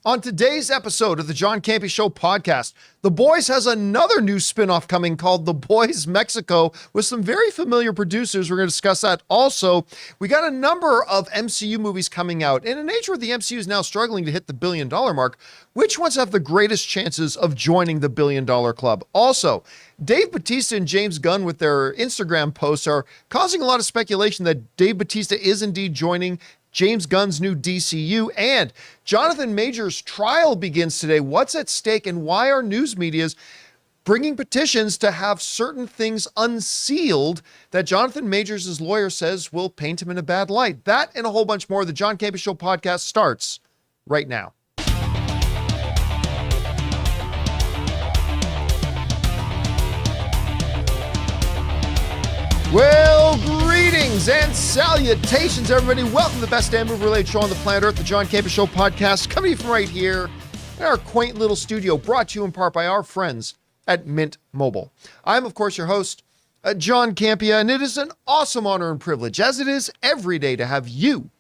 On today's episode of the John Campea Show podcast, The Boys has another new spinoff coming called The Boys Mexico with some very familiar producers. We're going to discuss that. Also, we got a number of MCU movies coming out. In an age where the MCU is now struggling to hit the $1 billion mark, which ones have the greatest chances of joining the $1 billion club? Also, Dave Bautista and James Gunn with their Instagram posts are causing a lot of speculation that Dave Bautista is indeed joining James Gunn's new DCU, and Jonathan Majors' trial begins today. What's at stake and why are news medias bringing petitions to have certain things unsealed that Jonathan Majors' lawyer says will paint him in a bad light? That and a whole bunch more. The John Campea Show podcast starts right now. Well, greetings and salutations, everybody. Welcome to the best damn movie-related show on the planet Earth, the John Campea Show podcast, coming from right here in our quaint little studio, brought to you in part by our friends at Mint Mobile. I'm, of course, your host, John Campea, and it is an awesome honor and privilege, as it is every day, to have you,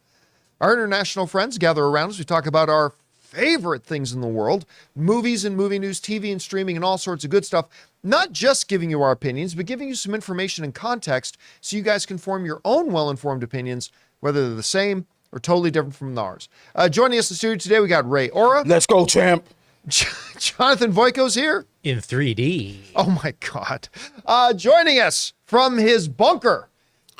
our international friends, gather around as we talk about our favorite things in the world, movies and movie news, TV and streaming, and all sorts of good stuff. Not just giving you our opinions, but giving you some information and context so you guys can form your own well-informed opinions, whether they're the same or totally different from ours. Joining us in the studio today, we got Ray Ora. Let's go, champ. Jonathan Voico's here. In 3D. Oh my God. Joining us from his bunker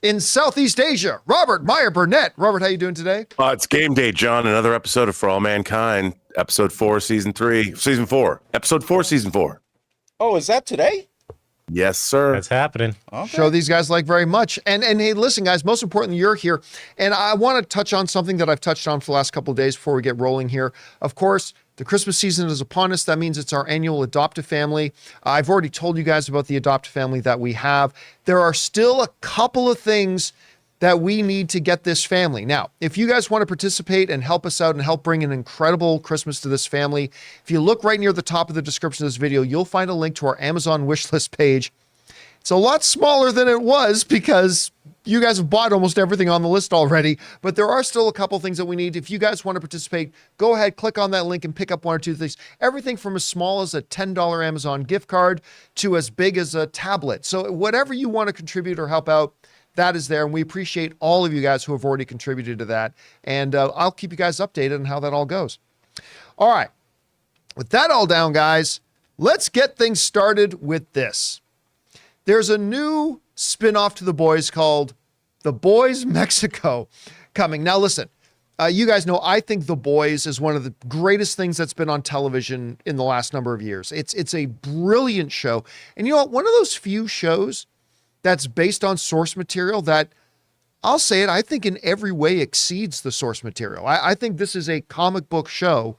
in Southeast Asia, Robert Meyer Burnett. Robert, how you doing today? It's game day, John. Another episode of For All Mankind, episode 4, season 4, episode 4, season 4. Oh, is that today? Yes, sir. That's happening. Okay. Show these guys like very much. And hey, listen, guys, most importantly, you're here. And I want to touch on something that I've touched on for the last couple of days before we get rolling here. Of course, the Christmas season is upon us. That means it's our annual adoptive family. I've already told you guys about the adoptive family that we have. There are still a couple of things that we need to get this family. Now, if you guys want to participate and help us out and help bring an incredible Christmas to this family, if you look right near the top of the description of this video, you'll find a link to our Amazon wishlist page. It's a lot smaller than it was because you guys have bought almost everything on the list already, but there are still a couple things that we need. If you guys want to participate, go ahead, click on that link and pick up one or two things. Everything from as small as a $10 Amazon gift card to as big as a tablet. So whatever you want to contribute or help out, that is there, and we appreciate all of you guys who have already contributed to that, and I'll keep you guys updated on how that all goes. All right, with that all down, guys, let's get things started with this. There's a new spinoff to The Boys called The Boys Mexico coming. Now, listen, you guys know I think The Boys is one of the greatest things that's been on television in the last number of years. It's a brilliant show, and you know what? One of those few shows that's based on source material that, I'll say it, I think in every way exceeds the source material. I think this is a comic book show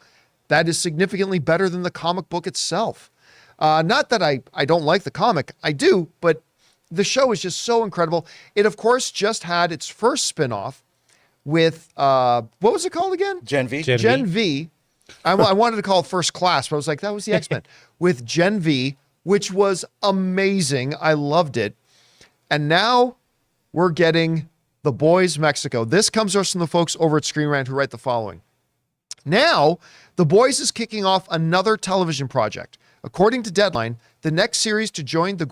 that is significantly better than the comic book itself. Not that I don't like the comic, I do, but the show is just so incredible. It, of course, just had its first spinoff with, what was it called again? Gen V. Gen V. I wanted to call it First Class, but I was like, that was the X-Men. With Gen V, which was amazing. I loved it. And now we're getting The Boys Mexico. This comes to us from the folks over at Screen Rant who write the following. Now, The Boys is kicking off another television project. According to Deadline, the next series to join the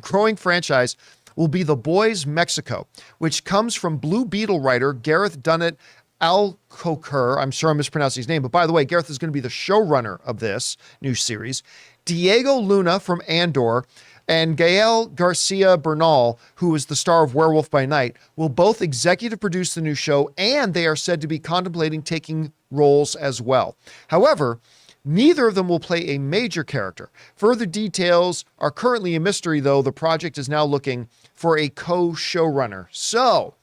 growing franchise will be The Boys Mexico, which comes from Blue Beetle writer Gareth Dunnett Alcocer. I'm sure I'm mispronouncing his name, but by the way, Gareth is going to be the showrunner of this new series. Diego Luna from Andor and Gael Garcia Bernal, who is the star of Werewolf by Night, will both executive produce the new show, and they are said to be contemplating taking roles as well. However, neither of them will play a major character. Further details are currently a mystery, though. The project is now looking for a co-showrunner. So,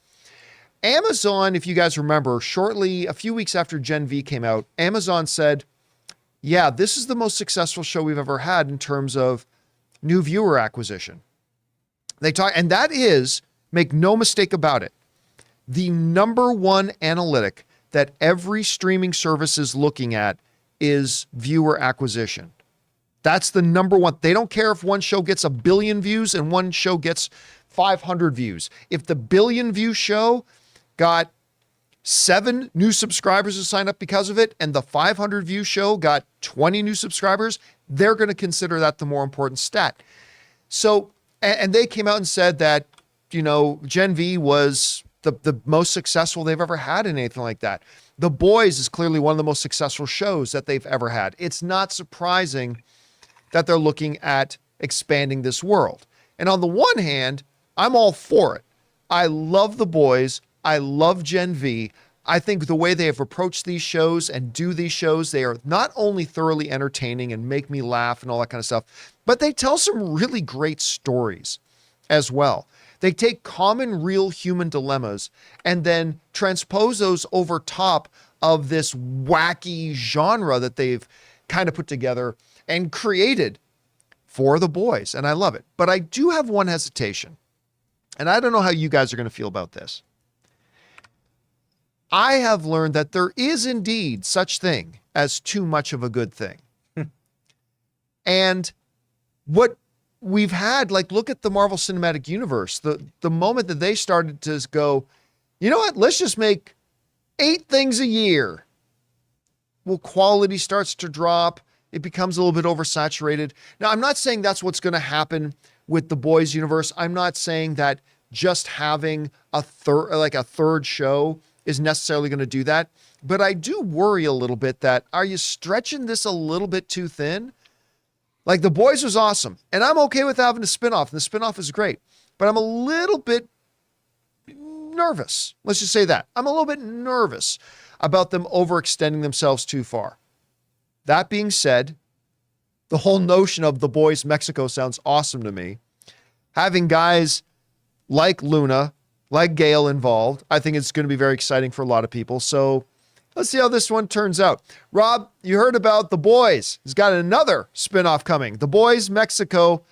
Amazon, if you guys remember, shortly, a few weeks after Gen V came out, Amazon said, yeah, this is the most successful show we've ever had in terms of new viewer acquisition. They talk, and that is, make no mistake about it, the number one analytic that every streaming service is looking at is viewer acquisition. That's the number one. They don't care if one show gets 1 billion views and one show gets 500 views. If the 1 billion view show got 7 new subscribers who signed up because of it, and the 500 view show got 20 new subscribers, they're going to consider that the more important stat. So, and they came out and said that, Gen V was the most successful they've ever had in anything like that. The Boys is clearly one of the most successful shows that they've ever had. It's not surprising that they're looking at expanding this world. And on the one hand, I'm all for it. I love The Boys. I love Gen V. I think the way they have approached these shows and do these shows, they are not only thoroughly entertaining and make me laugh and all that kind of stuff, but they tell some really great stories as well. They take common, real human dilemmas and then transpose those over top of this wacky genre that they've kind of put together and created for The Boys. And I love it. But I do have one hesitation. And I don't know how you guys are going to feel about this. I have learned that there is indeed such thing as too much of a good thing. And what we've had, like, look at the Marvel Cinematic Universe. The moment that they started to go, you know what, let's just make 8 things a year. Well, quality starts to drop. It becomes a little bit oversaturated. Now, I'm not saying that's what's going to happen with the Boys universe. I'm not saying that just having a third show is necessarily going to do that. But I do worry a little bit that, are you stretching this a little bit too thin? Like, The Boys was awesome, and I'm okay with having a spinoff, and the spinoff is great, but I'm a little bit nervous. Let's just say that. I'm a little bit nervous about them overextending themselves too far. That being said, the whole notion of The Boys Mexico sounds awesome to me. Having guys like Luna, like Gale involved, I think it's going to be very exciting for a lot of people. So let's see how this one turns out. Rob, you heard about The Boys. He's got another spinoff coming. The Boys Mexico.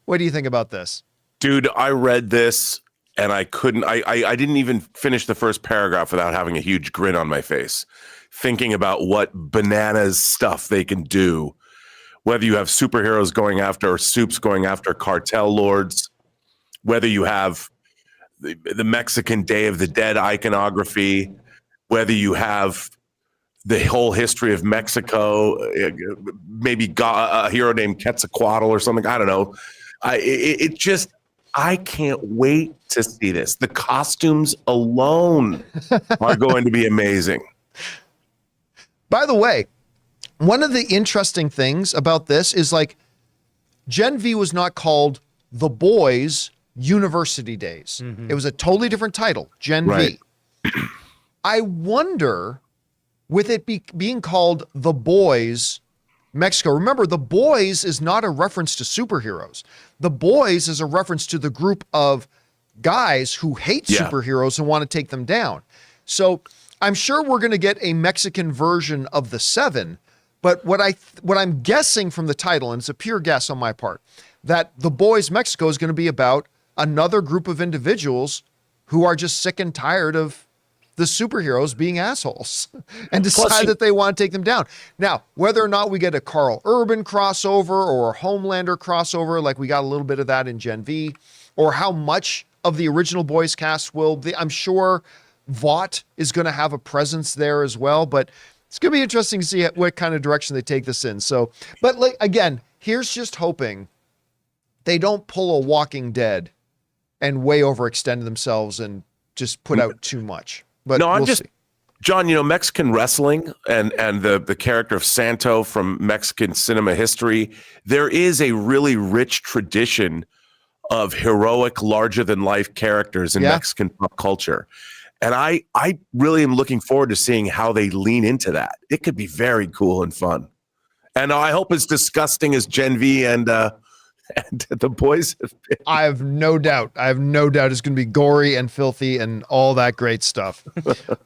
What do you think about this? Dude, I read this and I didn't even finish the first paragraph without having a huge grin on my face, thinking about what bananas stuff they can do. Whether you have superheroes going after, or soups going after cartel lords, whether you have the Mexican Day of the Dead iconography, whether you have the whole history of Mexico, maybe a hero named Quetzalcoatl or something. I don't know. I can't wait to see this. The costumes alone are going to be amazing. By the way, one of the interesting things about this is, like, Gen V was not called The Boys University Days. It was a totally different title, Gen V. I wonder, with it being called The Boys Mexico, remember, The Boys is not a reference to superheroes. The Boys is a reference to the group of guys who hate superheroes and want to take them down. So I'm sure we're going to get a Mexican version of the 7, but what I'm guessing from the title, and it's a pure guess on my part, that The Boys Mexico is going to be about another group of individuals who are just sick and tired of the superheroes being assholes and decide that they want to take them down. Now, whether or not we get a Carl Urban crossover or a Homelander crossover, like we got a little bit of that in Gen V, or how much of the original Boys cast will be, I'm sure Vought is going to have a presence there as well, but it's going to be interesting to see what kind of direction they take this in. So, but like, again, here's just hoping they don't pull a Walking Dead and way overextend themselves and just put out too much. But no, we'll see. John, Mexican wrestling and the character of Santo from Mexican cinema history, there is a really rich tradition of heroic, larger-than-life characters in Mexican pop culture. And I really am looking forward to seeing how they lean into that. It could be very cool and fun. And I hope it's disgusting as Gen V and The Boys have been. I have no doubt. It's going to be gory and filthy and all that great stuff.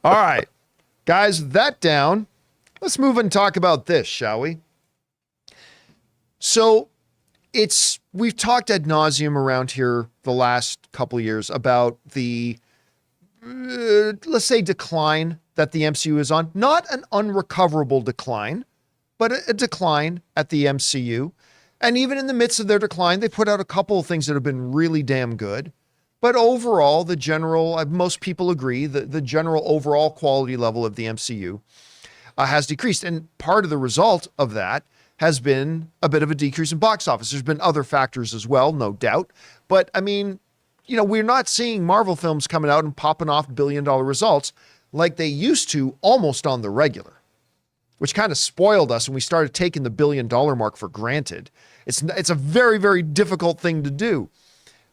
All right, guys, that down. Let's move and talk about this, shall we? So we've talked ad nauseum around here the last couple of years about the, let's say, decline that the MCU is on. Not an unrecoverable decline, but a decline at the MCU. And even in the midst of their decline, they put out a couple of things that have been really damn good. But overall, the general, most people agree that the general overall quality level of the MCU has decreased. And part of the result of that has been a bit of a decrease in box office. There's been other factors as well, no doubt. But I mean, you know, we're not seeing Marvel films coming out and popping off billion-dollar results like they used to almost on the regular, which kind of spoiled us when we started taking the billion-dollar mark for granted. It's a very, very difficult thing to do.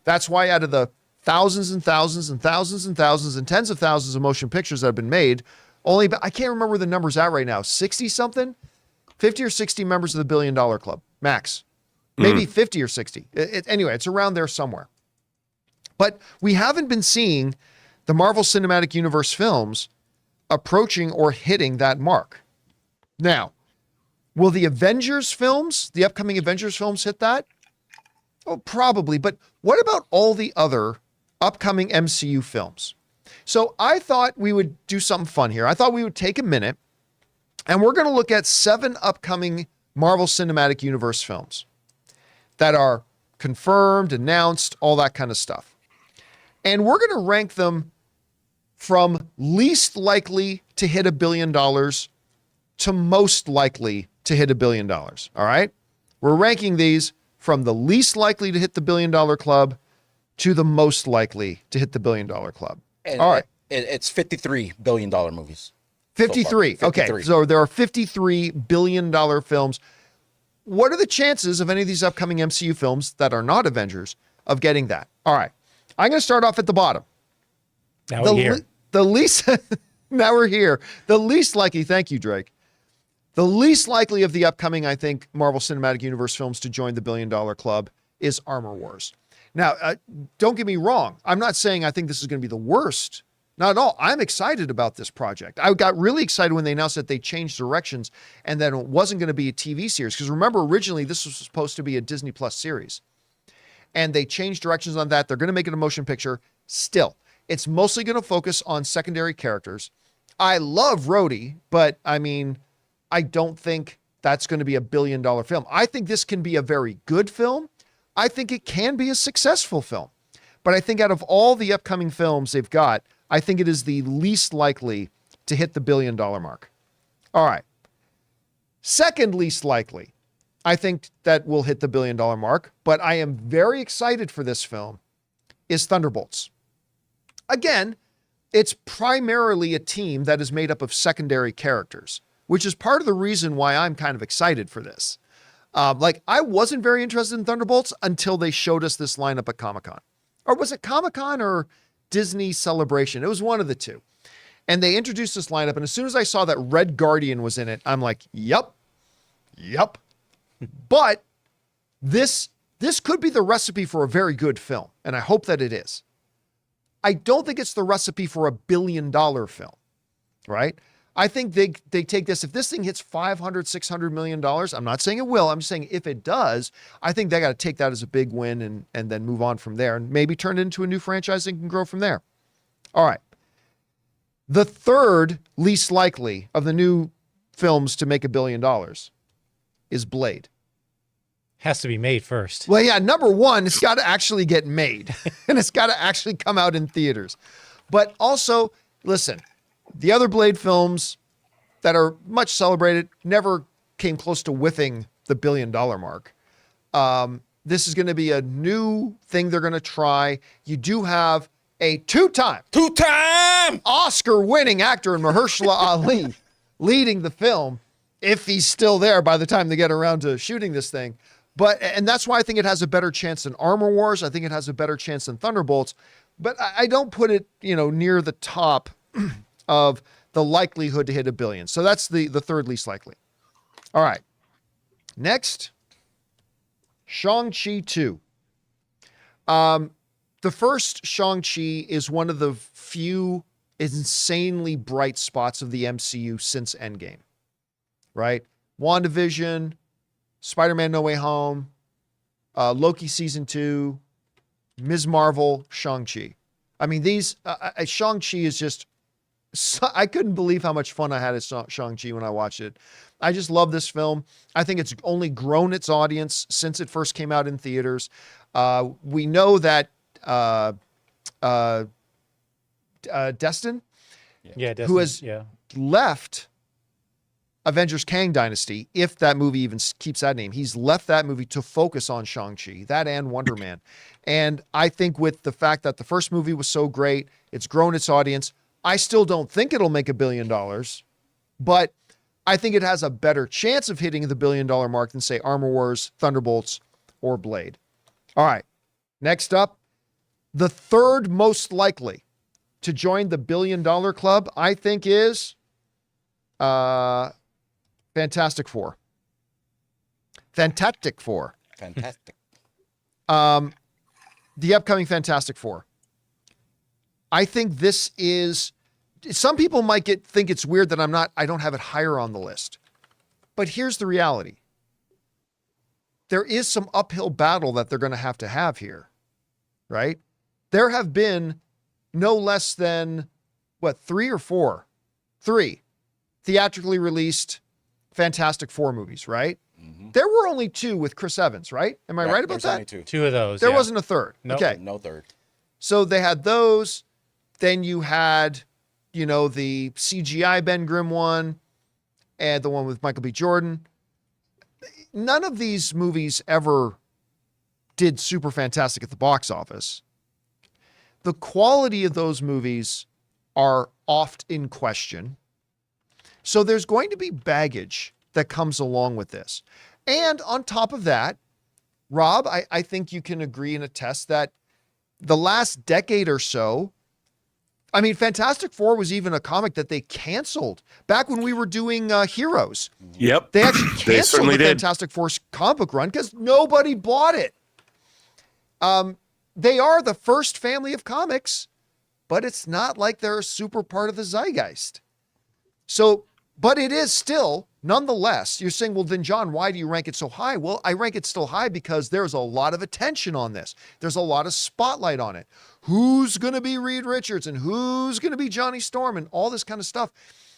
That's why out of the thousands and thousands and thousands and thousands and tens of thousands of motion pictures that have been made, only, I can't remember where the number's at right now, 60 something, 50 or 60 members of the $1 billion club, max. Maybe 50 or 60. Anyway, it's around there somewhere. But we haven't been seeing the Marvel Cinematic Universe films approaching or hitting that mark. Now, will the Avengers films, the upcoming Avengers films hit that? Oh, probably. But what about all the other upcoming MCU films? So I thought we would do something fun here. I thought we would take a minute and we're going to look at 7 upcoming Marvel Cinematic Universe films that are confirmed, announced, all that kind of stuff. And we're going to rank them from least likely to hit $1 billion to most likely to hit $1 billion. All right. We're ranking these from the least likely to hit the $1 billion club to the most likely to hit the $1 billion club. And all right. It's $53 billion movies. 53. So okay. So there are $53 billion films. What are the chances of any of these upcoming MCU films that are not Avengers of getting that? All right. I'm going to start off at the bottom. Now we're here. The least, now we're here. The least likely, thank you, Drake. The least likely of the upcoming, I think, Marvel Cinematic Universe films to join the $1 billion club is Armor Wars. Now, don't get me wrong. I'm not saying I think this is going to be the worst. Not at all. I'm excited about this project. I got really excited when they announced that they changed directions and that it wasn't going to be a TV series. Because remember, originally, this was supposed to be a Disney Plus series. And they changed directions on that. They're going to make it a motion picture. Still, it's mostly going to focus on secondary characters. I love Rhodey, but I mean, I don't think that's going to be a $1 billion film. I think this can be a very good film. I think it can be a successful film. But I think out of all the upcoming films they've got, I think it is the least likely to hit the $1 billion mark. All right. Second least likely, I think that will hit the $1 billion mark, but I am very excited for this film, is Thunderbolts. Again, it's primarily a team that is made up of secondary characters, which is part of the reason why I'm kind of excited for this. I wasn't very interested in Thunderbolts until they showed us this lineup at Comic-Con. Or was it Comic-Con or Disney Celebration? It was one of the two. And they introduced this lineup, and as soon as I saw that Red Guardian was in it, I'm like, yep. But this could be the recipe for a very good film, and I hope that it is. I don't think it's the recipe for a $1 billion film, right? I think they take this, if this thing hits $500, $600 million, I'm not saying it will, I'm just saying if it does, I think they got to take that as a big win and then move on from there and maybe turn it into a new franchise and can grow from there. All right. The third least likely of the new films to make $1 billion is Blade. Has to be made first. Well, yeah, number one, it's got to actually get made and it's got to actually come out in theaters. But also, listen, the other Blade films that are much celebrated never came close to whiffing the $1 billion mark. This is going to be a new thing they're going to try. You do have a two-time Oscar-winning actor in Mahershala Ali leading the film, if he's still there by the time they get around to shooting this thing. And that's why I think it has a better chance than Armor Wars. I think it has a better chance than Thunderbolts, but I don't put it, near the top of the likelihood to hit $1 billion. So that's the third least likely. All right. Next, Shang-Chi 2. The first Shang-Chi is one of the few insanely bright spots of the MCU since Endgame, right? WandaVision, Spider-Man No Way Home, Loki Season 2, Ms. Marvel, Shang-Chi. I mean, Shang-Chi is just, I couldn't believe how much fun I had at Shang-Chi when I watched it. I just love this film. I think it's only grown its audience since it first came out in theaters. We know that Destin, Yeah. who has yeah. left Avengers Kang Dynasty, if that movie even keeps that name. He's left that movie to focus on Shang-Chi, that and Wonder Man. And I think with the fact that the first movie was so great, it's grown its audience. I still don't think it'll make $1 billion, but I think it has a better chance of hitting the $1 billion mark than, say, Armor Wars, Thunderbolts, or Blade. All right. Next up, the third most likely to join the $1 billion club, I think, is Fantastic Four. Fantastic Four. Fantastic. The upcoming Fantastic Four. I think this is, some people might think it's weird that I don't have it higher on the list. But here's the reality. There is some uphill battle that they're going to have here, right? There have been no less than, 3 or 4? 3 theatrically released Fantastic Four movies, right? Mm-hmm. There were only 2 with Chris Evans, right? Am I right about there's that? only 2. 2 of those. There yeah. wasn't a third. Nope. Okay. No third. So they had those. Then you had, the CGI Ben Grimm one and the one with Michael B. Jordan. None of these movies ever did super fantastic at the box office. The quality of those movies are oft in question. So there's going to be baggage that comes along with this. And on top of that, Rob, I think you can agree and attest that the last decade or so, Fantastic Four was even a comic that they canceled back when we were doing Heroes. Yep. They actually They canceled certainly the did. Fantastic Four comic book run because nobody bought it. They are the first family of comics, but it's not like they're a super part of the zeitgeist. So, but it is still, nonetheless, you're saying, well, then John, why do you rank it so high? Well, I rank it still high because there's a lot of attention on this. There's a lot of spotlight on it. Who's going to be Reed Richards and who's going to be Johnny Storm and all this kind of stuff.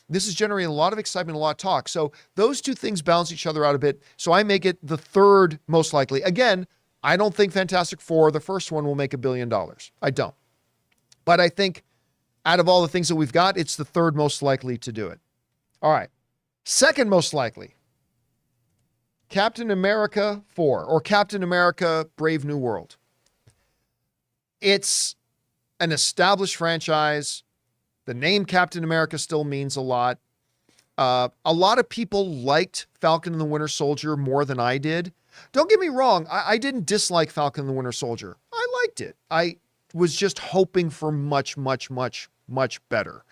This is generating a lot of excitement, a lot of talk. So those two things balance each other out a bit. So I make it the third most likely. Again, I don't think Fantastic Four, the first one, will make $1 billion. I don't. But I think out of all the things that we've got, it's the third most likely to do it. All right. Second most likely, Captain America 4 or Captain America Brave New World. It's an established franchise. The name Captain America still means a lot. A lot of people liked Falcon and the Winter Soldier more than I did. Don't get me wrong. I didn't dislike Falcon and the Winter Soldier. I liked it. I was just hoping for much, much, much, much better.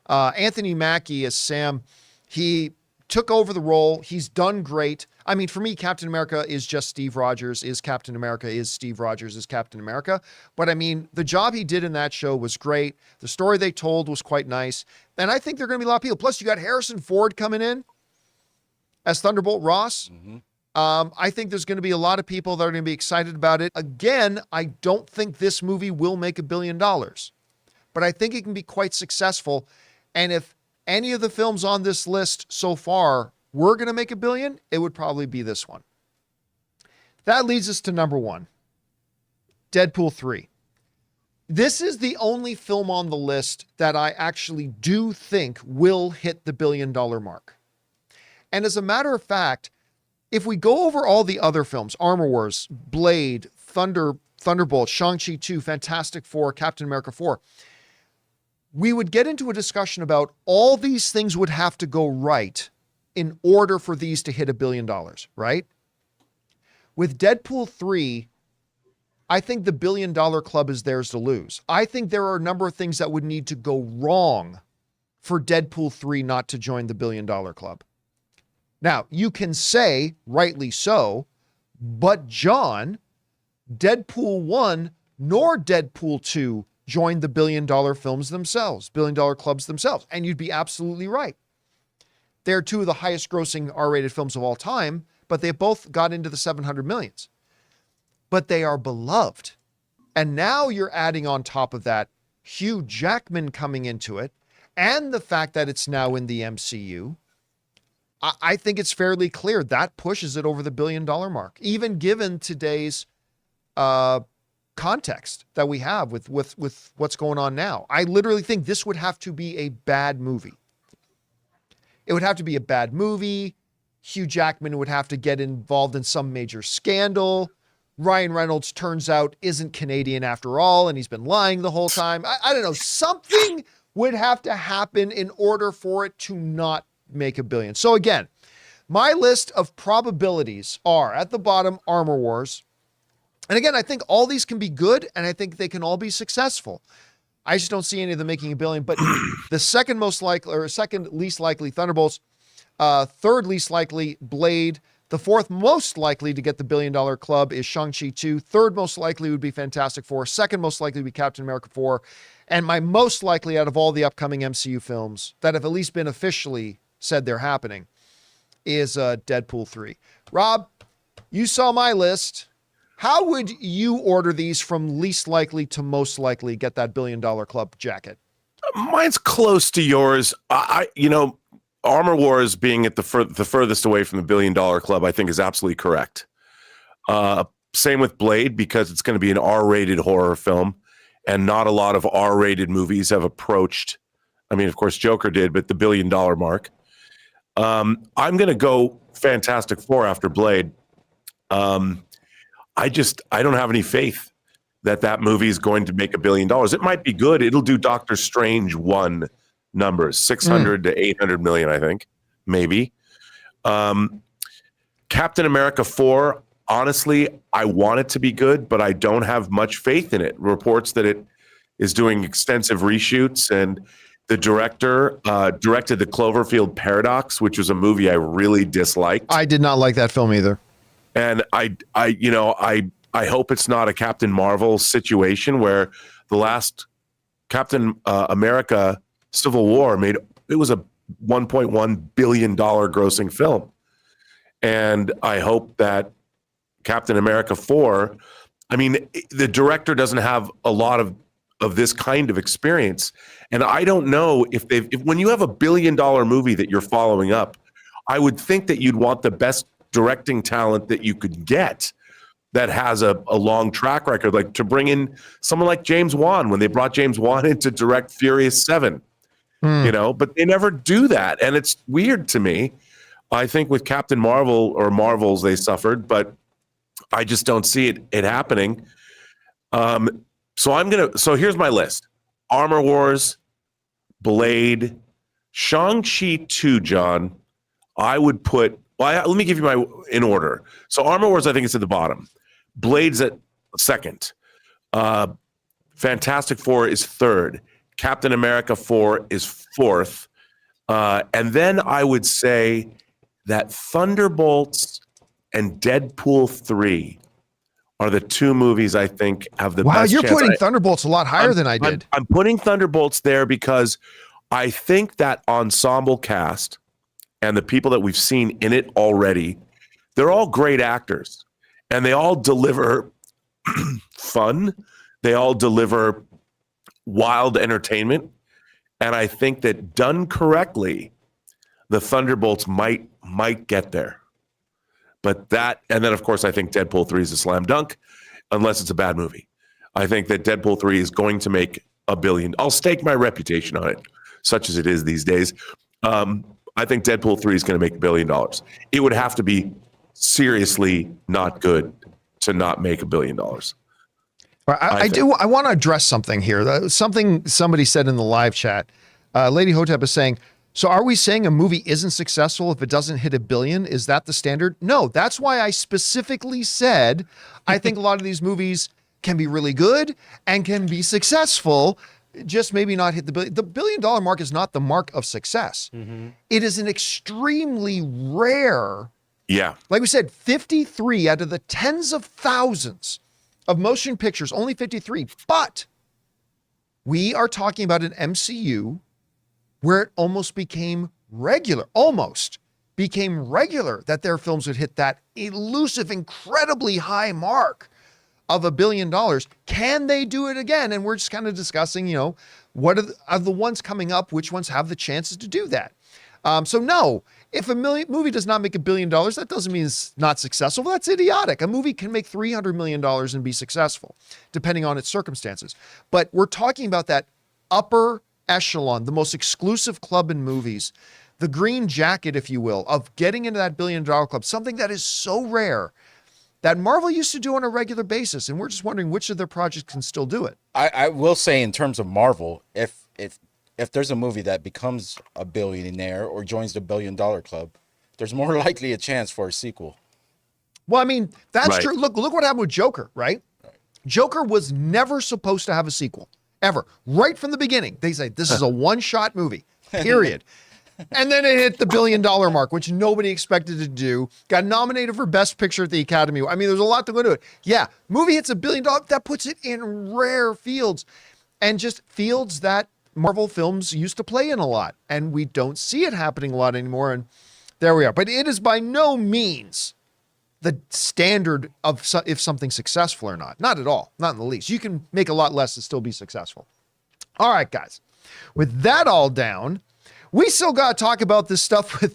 Anthony Mackie as Sam, he took over the role. He's done great. For me, Captain America is just Steve Rogers, is Captain America, is Steve Rogers, is Captain America. But the job he did in that show was great. The story they told was quite nice. And I think there are going to be a lot of people. Plus, you got Harrison Ford coming in as Thunderbolt Ross. Mm-hmm. I think there's going to be a lot of people that are going to be excited about it. Again, I don't think this movie will make $1 billion, but I think it can be quite successful. And if any of the films on this list so far were going to make $1 billion, it would probably be this one. That leads us to number 1, Deadpool 3. This is the only film on the list that I actually do think will hit the $1 billion mark. And as a matter of fact, if we go over all the other films, Armor Wars, Blade, Thunderbolt, Shang-Chi 2, Fantastic Four, Captain America 4, we would get into a discussion about all these things would have to go right in order for these to hit $1 billion, right? With Deadpool 3, I think the $1 billion club is theirs to lose. I think there are a number of things that would need to go wrong for Deadpool 3 not to join the $1 billion club. Now, you can say, rightly so, but John, Deadpool 1 nor Deadpool 2 joined the $1 billion films themselves, $1 billion clubs themselves. And you'd be absolutely right. They're two of the highest grossing R-rated films of all time, but they both got into the 700 millions. But they are beloved. And now you're adding on top of that Hugh Jackman coming into it and the fact that it's now in the MCU. I think it's fairly clear that pushes it over the $1 billion mark, even given today's context that we have with what's going on now. I literally think this would have to be a bad movie. It would have to be a bad movie. Hugh Jackman would have to get involved in some major scandal. Ryan Reynolds turns out isn't Canadian after all, and he's been lying the whole time. I don't know. Something would have to happen in order for it to not make $1 billion. So again, my list of probabilities are at the bottom, Armor Wars. And again, I think all these can be good, and I think they can all be successful. I just don't see any of them making $1 billion. But the second most likely, or second least likely, Thunderbolts. Third least likely, Blade. The fourth most likely to get the $1 billion club is Shang-Chi 2. Third most likely would be Fantastic Four. Second most likely would be Captain America 4. And my most likely out of all the upcoming MCU films that have at least been officially said they're happening is Deadpool 3. Rob, you saw my list. How would you order these from least likely to most likely get that $1 billion club jacket? Mine's close to yours. Armor Wars being at the furthest away from the $1 billion club, I think is absolutely correct. Same with Blade, because it's going to be an R-rated horror film, and not a lot of R-rated movies have approached. I mean, of course, Joker did, but the $1 billion mark. I'm going to go Fantastic Four after Blade. I don't have any faith that movie is going to make $1 billion. It might be good. It'll do Doctor Strange 1 numbers, 600 to 800 million, I think, maybe. Captain America 4, honestly, I want it to be good, but I don't have much faith in it. Reports that it is doing extensive reshoots, and the director directed the Cloverfield Paradox, which was a movie I really disliked. I did not like that film either. And I hope it's not a Captain Marvel situation where the last Captain America Civil War was a $1.1 billion grossing film. And I hope that Captain America 4, I mean, the director doesn't have a lot of this kind of experience. And I don't know if when you have $1 billion movie that you're following up, I would think that you'd want the best directing talent that you could get that has a long track record, like to bring in someone like James Wan when they brought James Wan in to direct Furious 7, but they never do that. And it's weird to me. I think with Captain Marvel or Marvels, they suffered, but I just don't see it happening. So here's my list: Armor Wars, Blade, Shang-Chi 2, John. I would put, let me give you in order. So Armor Wars, I think it's at the bottom. Blade's at second. Fantastic Four is third. Captain America 4 is fourth. And then I would say that Thunderbolts and Deadpool 3 are the two movies I think have the best chance. Wow, you're putting Thunderbolts a lot higher than I did. I'm putting Thunderbolts there because I think that ensemble cast and the people that we've seen in it already, they're all great actors. And they all deliver fun. They all deliver wild entertainment. And I think that done correctly, the Thunderbolts might get there. But and then of course, I think Deadpool 3 is a slam dunk, unless it's a bad movie. I think that Deadpool 3 is going to make $1 billion. I'll stake my reputation on it, such as it is these days. I think Deadpool 3 is going to make $1 billion. It would have to be seriously not good to not make $1 billion. I want to address something here. Something somebody said in the live chat. Lady Hotep is saying, so are we saying a movie isn't successful if it doesn't hit $1 billion? Is that the standard? No, that's why I specifically said I think a lot of these movies can be really good and can be successful, just maybe not hit the billion. The $1 billion mark is not the mark of success. Mm-hmm. It is an extremely rare, like we said, 53 out of the tens of thousands of motion pictures, only 53. But we are talking about an MCU where it almost became regular that their films would hit that elusive, incredibly high mark of $1 billion. Can they do it again? And we're just kind of discussing, what are the ones coming up, which ones have the chances to do that? So no, if movie does not make $1 billion, that doesn't mean it's not successful. That's idiotic. A movie can make $300 million and be successful, depending on its circumstances. But we're talking about that upper echelon, the most exclusive club in movies, the green jacket, if you will, of getting into that $1 billion club, something that is so rare that Marvel used to do on a regular basis. And we're just wondering which of their projects can still do it. I will say, in terms of Marvel, if there's a movie that becomes a billionaire or joins the $1 billion club, there's more likely a chance for a sequel. Well, I mean, that's Right. true. Look what happened with Joker, right? Joker was never supposed to have a sequel, ever. Right from the beginning, they say this is a one-shot movie, period. And then it hit the $1 billion mark, which nobody expected to do. Got nominated for Best Picture at the Academy. I mean, there's a lot to go to it. Yeah, movie hits $1 billion. That puts it in rare fields, and just fields that Marvel films used to play in a lot. And we don't see it happening a lot anymore. And there we are. But it is by no means the standard of if something's successful or not. Not at all. Not in the least. You can make a lot less and still be successful. All right, guys. With that all down, we still got to talk about this stuff with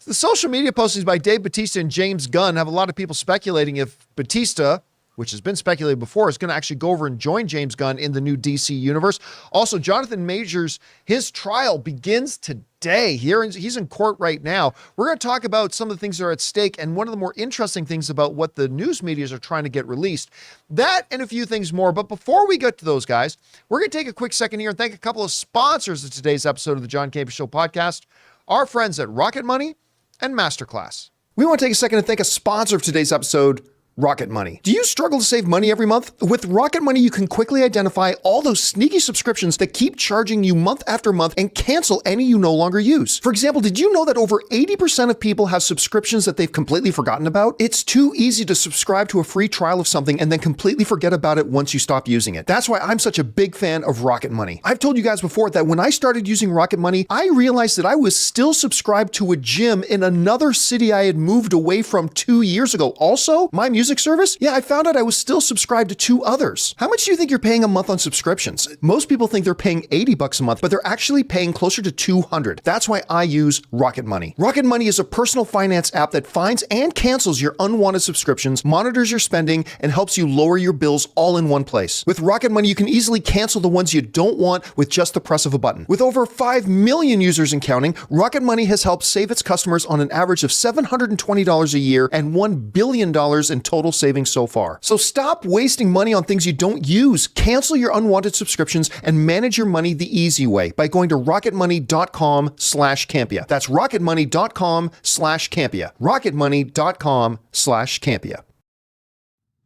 the social media postings by Dave Bautista and James Gunn. Have a lot of people speculating if Bautista, which has been speculated before, is going to actually go over and join James Gunn in the new DC universe. Also, Jonathan Majors, his trial begins today. He's in court right now. We're going to talk about some of the things that are at stake and one of the more interesting things about what the news medias are trying to get released. That and a few things more. But before we get to those guys, we're going to take a quick second here and thank a couple of sponsors of today's episode of the John Campea Show podcast, our friends at Rocket Money and MasterClass. We want to take a second to thank a sponsor of today's episode, Rocket Money. Do you struggle to save money every month? With Rocket Money, you can quickly identify all those sneaky subscriptions that keep charging you month after month and cancel any you no longer use. For example, did you know that over 80% of people have subscriptions that they've completely forgotten about? It's too easy to subscribe to a free trial of something and then completely forget about it once you stop using it. That's why I'm such a big fan of Rocket Money. I've told you guys before that when I started using Rocket Money, I realized that I was still subscribed to a gym in another city I had moved away from 2 years ago. Also, my music service? Yeah, I found out I was still subscribed to 2 others. How much do you think you're paying a month on subscriptions? Most people think they're paying $80 a month, but they're actually paying closer to $200. That's why I use Rocket Money. Rocket Money is a personal finance app that finds and cancels your unwanted subscriptions, monitors your spending, and helps you lower your bills all in one place. With Rocket Money, you can easily cancel the ones you don't want with just the press of a button. With over 5 million users and counting, Rocket Money has helped save its customers on an average of $720 a year and $1 billion in total savings so far. So stop wasting money on things you don't use. Cancel your unwanted subscriptions and manage your money the easy way by going to rocketmoney.com/Campea. That's rocketmoney.com/Campea. rocketmoney.com/Campea.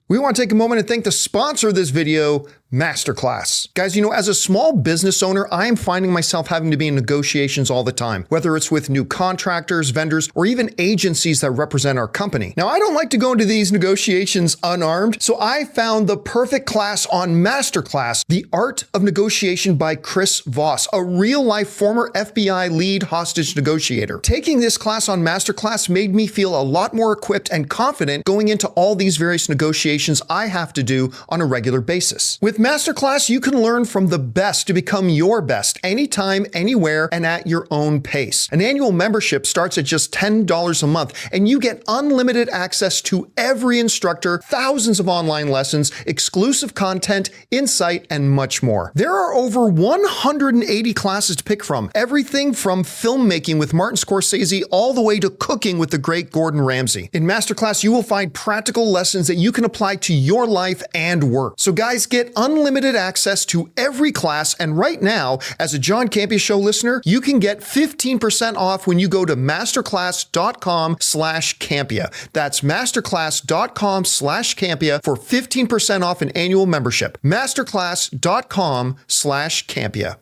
We want to take a moment and thank the sponsor of this video, MasterClass. Guys, as a small business owner, I am finding myself having to be in negotiations all the time, whether it's with new contractors, vendors, or even agencies that represent our company. Now, I don't like to go into these negotiations unarmed, so I found the perfect class on MasterClass, The Art of Negotiation by Chris Voss, a real-life former FBI lead hostage negotiator. Taking this class on MasterClass made me feel a lot more equipped and confident going into all these various negotiations I have to do on a regular basis. With MasterClass, you can learn from the best to become your best anytime, anywhere, and at your own pace. An annual membership starts at just $10 a month, and you get unlimited access to every instructor, thousands of online lessons, exclusive content, insight, and much more. There are over 180 classes to pick from, everything from filmmaking with Martin Scorsese all the way to cooking with the great Gordon Ramsay. In MasterClass, you will find practical lessons that you can apply to your life and work. So guys, get unlimited access to every class, and right now, as a John Campea Show listener, you can get 15% off when you go to masterclass.com/Campea. That's masterclass.com/Campea for 15% off an annual membership. masterclass.com/Campea.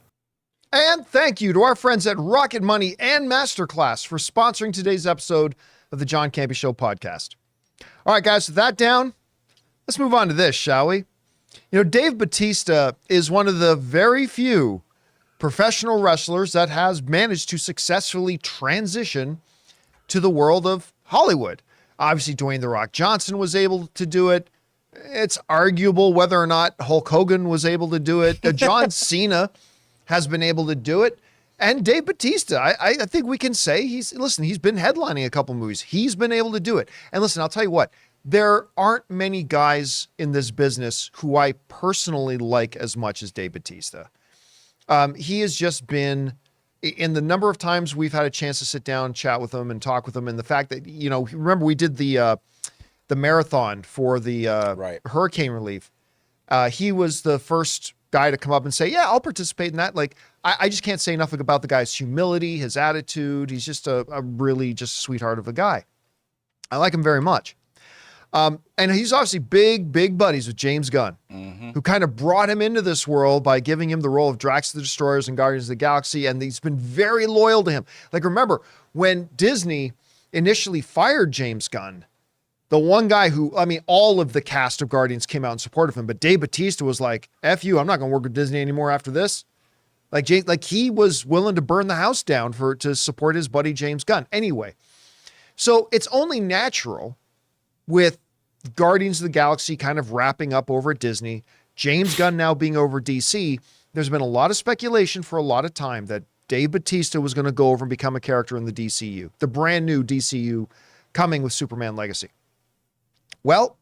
And thank you to our friends at Rocket Money and MasterClass for sponsoring today's episode of the John Campea Show podcast. All right, guys, with that down, let's move on to this, shall we? Dave Bautista is one of the very few professional wrestlers that has managed to successfully transition to the world of Hollywood. Obviously, Dwayne "The Rock" Johnson was able to do it. It's arguable whether or not Hulk Hogan was able to do it. John Cena has been able to do it. And Dave Bautista, I think we can say he's been headlining a couple movies. He's been able to do it. And listen, I'll tell you what, there aren't many guys in this business who I personally like as much as Dave Bautista. He has just been, in the number of times we've had a chance to sit down, chat with him and talk with him, and the fact that, remember we did the marathon for the hurricane relief. He was the first guy to come up and say, yeah, I'll participate in that. Like, I just can't say enough about the guy's humility, his attitude. He's just a really just sweetheart of a guy. I like him very much. And he's obviously big buddies with James Gunn, who kind of brought him into this world by giving him the role of Drax the Destroyers and Guardians of the Galaxy. And he's been very loyal to him. Like, remember when Disney initially fired James Gunn, the one guy who, all of the cast of Guardians came out in support of him, but Dave Bautista was like, F you, I'm not going to work with Disney anymore after this. Like he was willing to burn the house down to support his buddy James Gunn. Anyway, so it's only natural with Guardians of the Galaxy kind of wrapping up over at Disney, James Gunn now being over DC, there's been a lot of speculation for a lot of time that Dave Bautista was going to go over and become a character in the DCU, the brand new DCU coming with Superman Legacy. Well,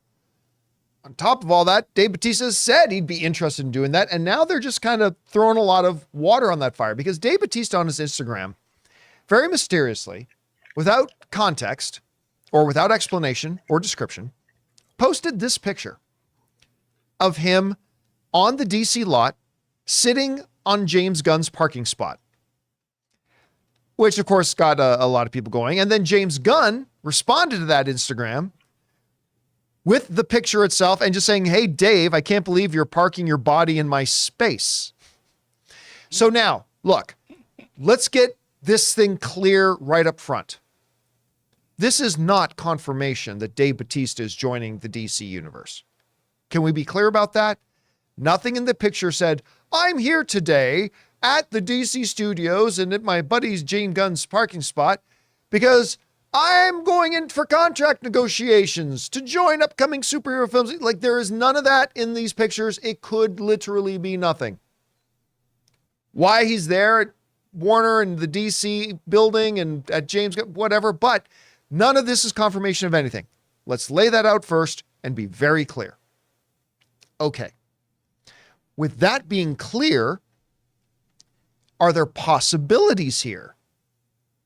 on top of all that, Dave Bautista said he'd be interested in doing that. And now they're just kind of throwing a lot of water on that fire because Dave Bautista on his Instagram, very mysteriously, without context or without explanation or description, posted this picture of him on the DC lot sitting on James Gunn's parking spot, which of course got a lot of people going. And then James Gunn responded to that Instagram with the picture itself and just saying, hey, Dave, I can't believe you're parking your body in my space. So now, look, let's get this thing clear right up front. This is not confirmation that Dave Bautista is joining the DC universe. Can we be clear about that? Nothing in the picture said, I'm here today at the DC studios and at my buddy's James Gunn's parking spot because I'm going in for contract negotiations to join upcoming superhero films. Like, there is none of that in these pictures. It could literally be nothing. Why he's there at Warner and the DC building and at James, whatever, but none of this is confirmation of anything. Let's lay that out first and be very clear. Okay. With that being clear, are there possibilities here?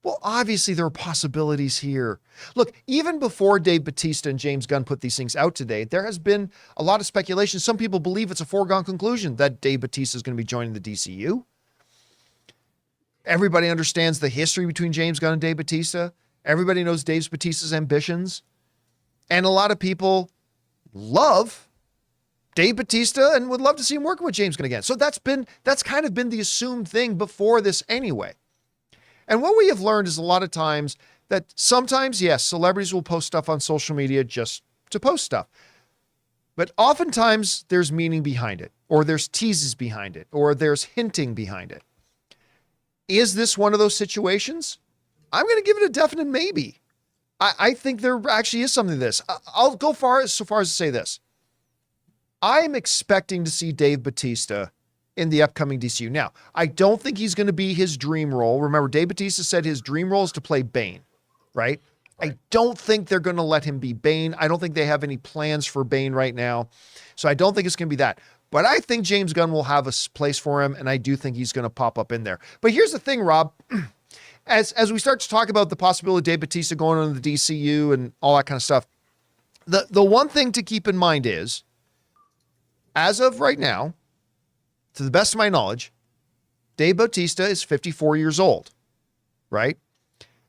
Well, obviously there are possibilities here. Look, even before Dave Bautista and James Gunn put these things out today, there has been a lot of speculation. Some people believe it's a foregone conclusion that Dave Bautista is going to be joining the DCU. Everybody understands the history between James Gunn and Dave Bautista. Everybody knows Dave Bautista's ambitions. And a lot of people love Dave Bautista and would love to see him working with James Gunn again. So that's kind of been the assumed thing before this anyway. And what we have learned is a lot of times that sometimes, yes, celebrities will post stuff on social media just to post stuff. But oftentimes there's meaning behind it, or there's teases behind it, or there's hinting behind it. Is this one of those situations? I'm going to give it a definite maybe. I think there actually is something to this. I'll go so far as to say this. I'm expecting to see Dave Bautista in the upcoming DCU. Now, I don't think he's going to be his dream role. Remember, Dave Bautista said his dream role is to play Bane, right? I don't think they're going to let him be Bane. I don't think they have any plans for Bane right now. So I don't think it's going to be that. But I think James Gunn will have a place for him, and I do think he's going to pop up in there. But here's the thing, Rob. As we start to talk about the possibility of Dave Bautista going on the DCU and all that kind of stuff, the one thing to keep in mind is, as of right now, to the best of my knowledge, Dave Bautista is 54 years old, right?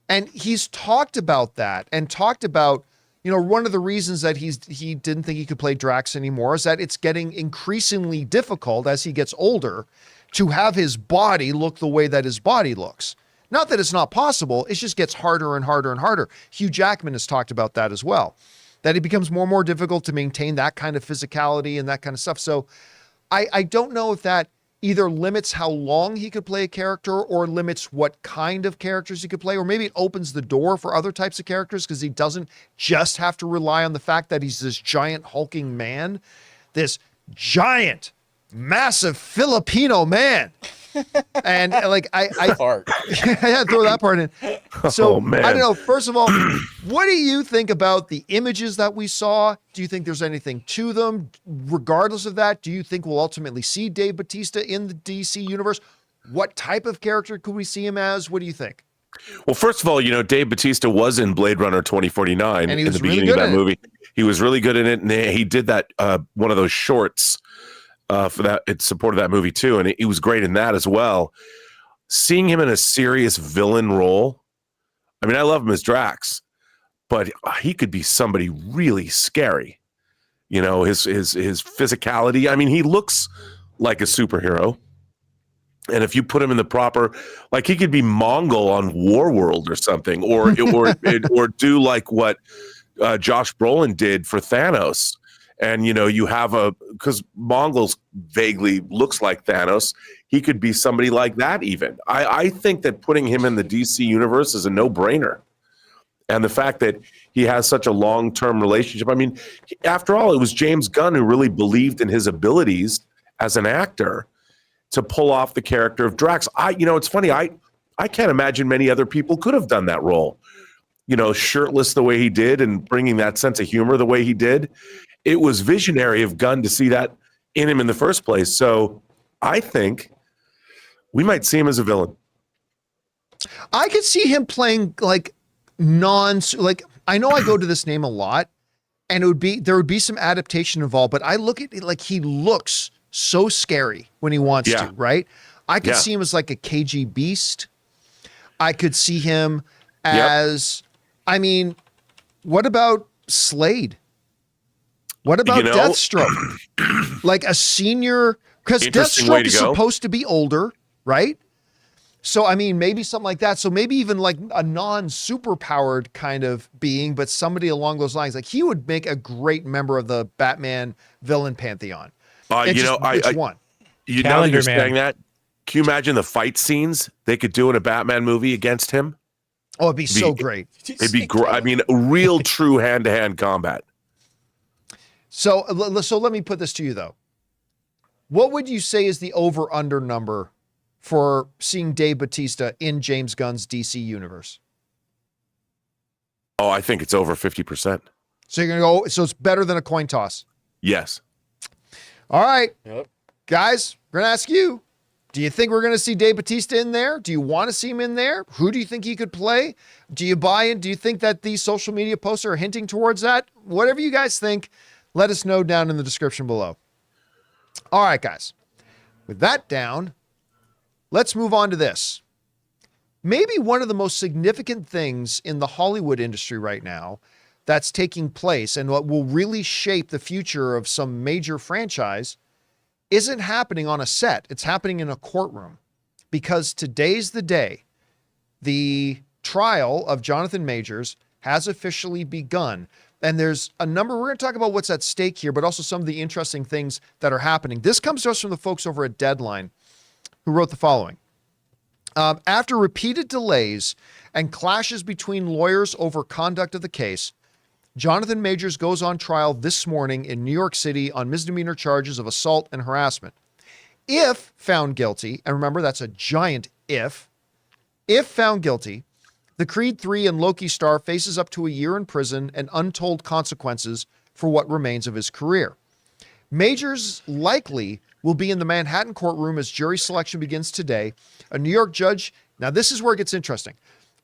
And he's talked about that and talked about, one of the reasons that he didn't think he could play Drax anymore is that it's getting increasingly difficult as he gets older to have his body look the way that his body looks. Not that it's not possible, it just gets harder and harder and harder. Hugh Jackman has talked about that as well, that it becomes more and more difficult to maintain that kind of physicality and that kind of stuff. So I don't know if that either limits how long he could play a character or limits what kind of characters he could play, or maybe it opens the door for other types of characters because he doesn't just have to rely on the fact that he's this giant hulking man, this giant, massive Filipino man. And like I Part. yeah, throw that part in. So Oh, man. I don't know. First of all, what do you think about the images that we saw? Do you think there's anything to them? Regardless of that, do you think we'll ultimately see Dave Bautista in the DC universe? What type of character could we see him as? What do you think? Well, first of all, Dave Bautista was in Blade Runner 2049 And he in was the really beginning of good that in it. movie. He was really good in it, and he did that one of those shorts for that. It supported that movie too, and he was great in that as well. Seeing him in a serious villain role, I mean, I love him as Drax, but he could be somebody really scary. His physicality. I mean, he looks like a superhero. And if you put him in the proper, like he could be Mongol on Warworld or something, or do like what Josh Brolin did for Thanos. And, you have because Mongols vaguely looks like Thanos. He could be somebody like that even. I think that putting him in the DC universe is a no-brainer. And the fact that he has such a long-term relationship. I mean, after all, it was James Gunn who really believed in his abilities as an actor to pull off the character of Drax. It's funny. I can't imagine many other people could have done that role. Shirtless the way he did and bringing that sense of humor the way he did. It was visionary of Gunn to see that in him in the first place. So I think we might see him as a villain. I could see him playing like I know I go to this name a lot, and there would be some adaptation involved, but I look at it like he looks so scary when he wants to, right? I could see him as like a cagey beast. I could see him as, I mean, what about Slade? What about Deathstroke? Like a senior, because Deathstroke is supposed to be older, right? So, I mean, maybe something like that. So maybe even like a non-superpowered kind of being, but somebody along those lines. Like he would make a great member of the Batman villain pantheon. Which one? Now that you're saying that, can you imagine the fight scenes they could do in a Batman movie against him? Oh, it'd be so great. It'd be great. I mean, real true hand-to-hand combat. So let me put this to you, though. What would you say is the over-under number for seeing Dave Bautista in James Gunn's DC universe? Oh, I think it's over 50%. So you're going to go, so it's better than a coin toss? Yes. All right. Yep. Guys, we're going to ask you, do you think we're going to see Dave Bautista in there? Do you want to see him in there? Who do you think he could play? Do you buy in? Do you think that these social media posts are hinting towards that? Whatever you guys think, let us know down in the description below. All right, guys. With that down, let's move on to this. Maybe one of the most significant things in the Hollywood industry right now that's taking place and what will really shape the future of some major franchise isn't happening on a set. It's happening in a courtroom, because today's the day. The trial of Jonathan Majors has officially begun. And there's a number, we're going to talk about what's at stake here, but also some of the interesting things that are happening. This comes to us from the folks over at Deadline, who wrote the following. After repeated delays and clashes between lawyers over conduct of the case, Jonathan Majors goes on trial this morning in New York City on misdemeanor charges of assault and harassment. If found guilty, and remember that's a giant if found guilty, the Creed 3 and Loki star faces up to a year in prison and untold consequences for what remains of his career. Majors likely will be in the Manhattan courtroom as jury selection begins today. A New York judge, now this is where it gets interesting.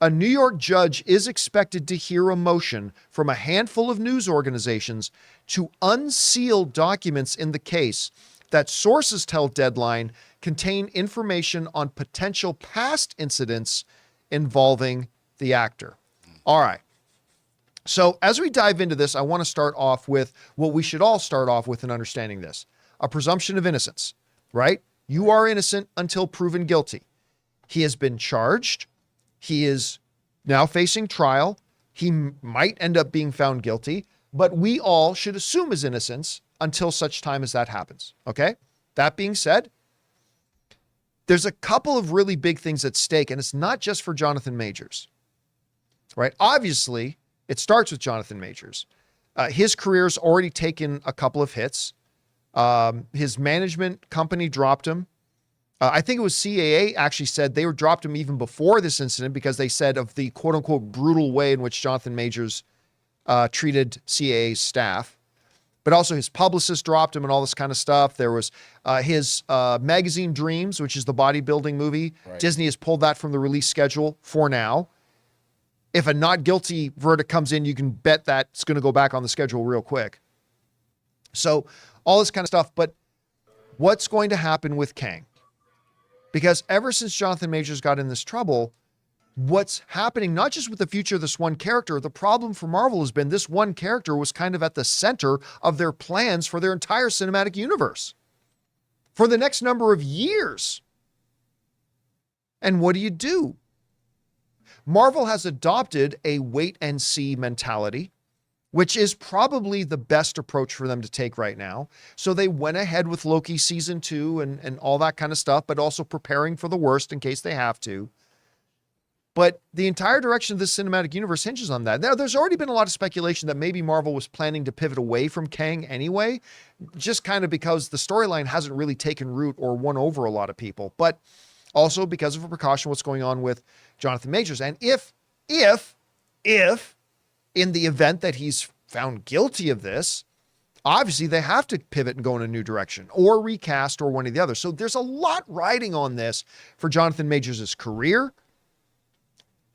A New York judge is expected to hear a motion from a handful of news organizations to unseal documents in the case that sources tell Deadline contain information on potential past incidents involving the actor. All right. So as we dive into this, I want to start off with what we should all start off with in understanding this. A presumption of innocence, right? You are innocent until proven guilty. He has been charged. He is now facing trial. He might end up being found guilty, but we all should assume his innocence until such time as that happens. Okay? That being said, there's a couple of really big things at stake, and it's not just for Jonathan Majors, right? Obviously, it starts with Jonathan Majors. His career's already taken a couple of hits. His management company dropped him. I think it was CAA actually said they dropped him even before this incident because they said of the quote unquote brutal way in which Jonathan Majors treated CAA's staff. But also his publicist dropped him and all this kind of stuff. There was his magazine Dreams, which is the bodybuilding movie. Right. Disney has pulled that from the release schedule for now. If a not guilty verdict comes in, you can bet that it's going to go back on the schedule real quick. So all this kind of stuff. But what's going to happen with Kang? Because ever since Jonathan Majors got in this trouble, what's happening, not just with the future of this one character, the problem for Marvel has been this one character was kind of at the center of their plans for their entire cinematic universe for the next number of years. And what do? Marvel has adopted a wait and see mentality, which is probably the best approach for them to take right now. So they went ahead with Loki season 2 and all that kind of stuff, but also preparing for the worst in case they have to. But the entire direction of this cinematic universe hinges on that. Now, there's already been a lot of speculation that maybe Marvel was planning to pivot away from Kang anyway, just kind of because the storyline hasn't really taken root or won over a lot of people, but also because of a precaution what's going on with Jonathan Majors. And if in the event that he's found guilty of this, obviously they have to pivot and go in a new direction or recast or one or the other. So there's a lot riding on this for Jonathan Majors' career,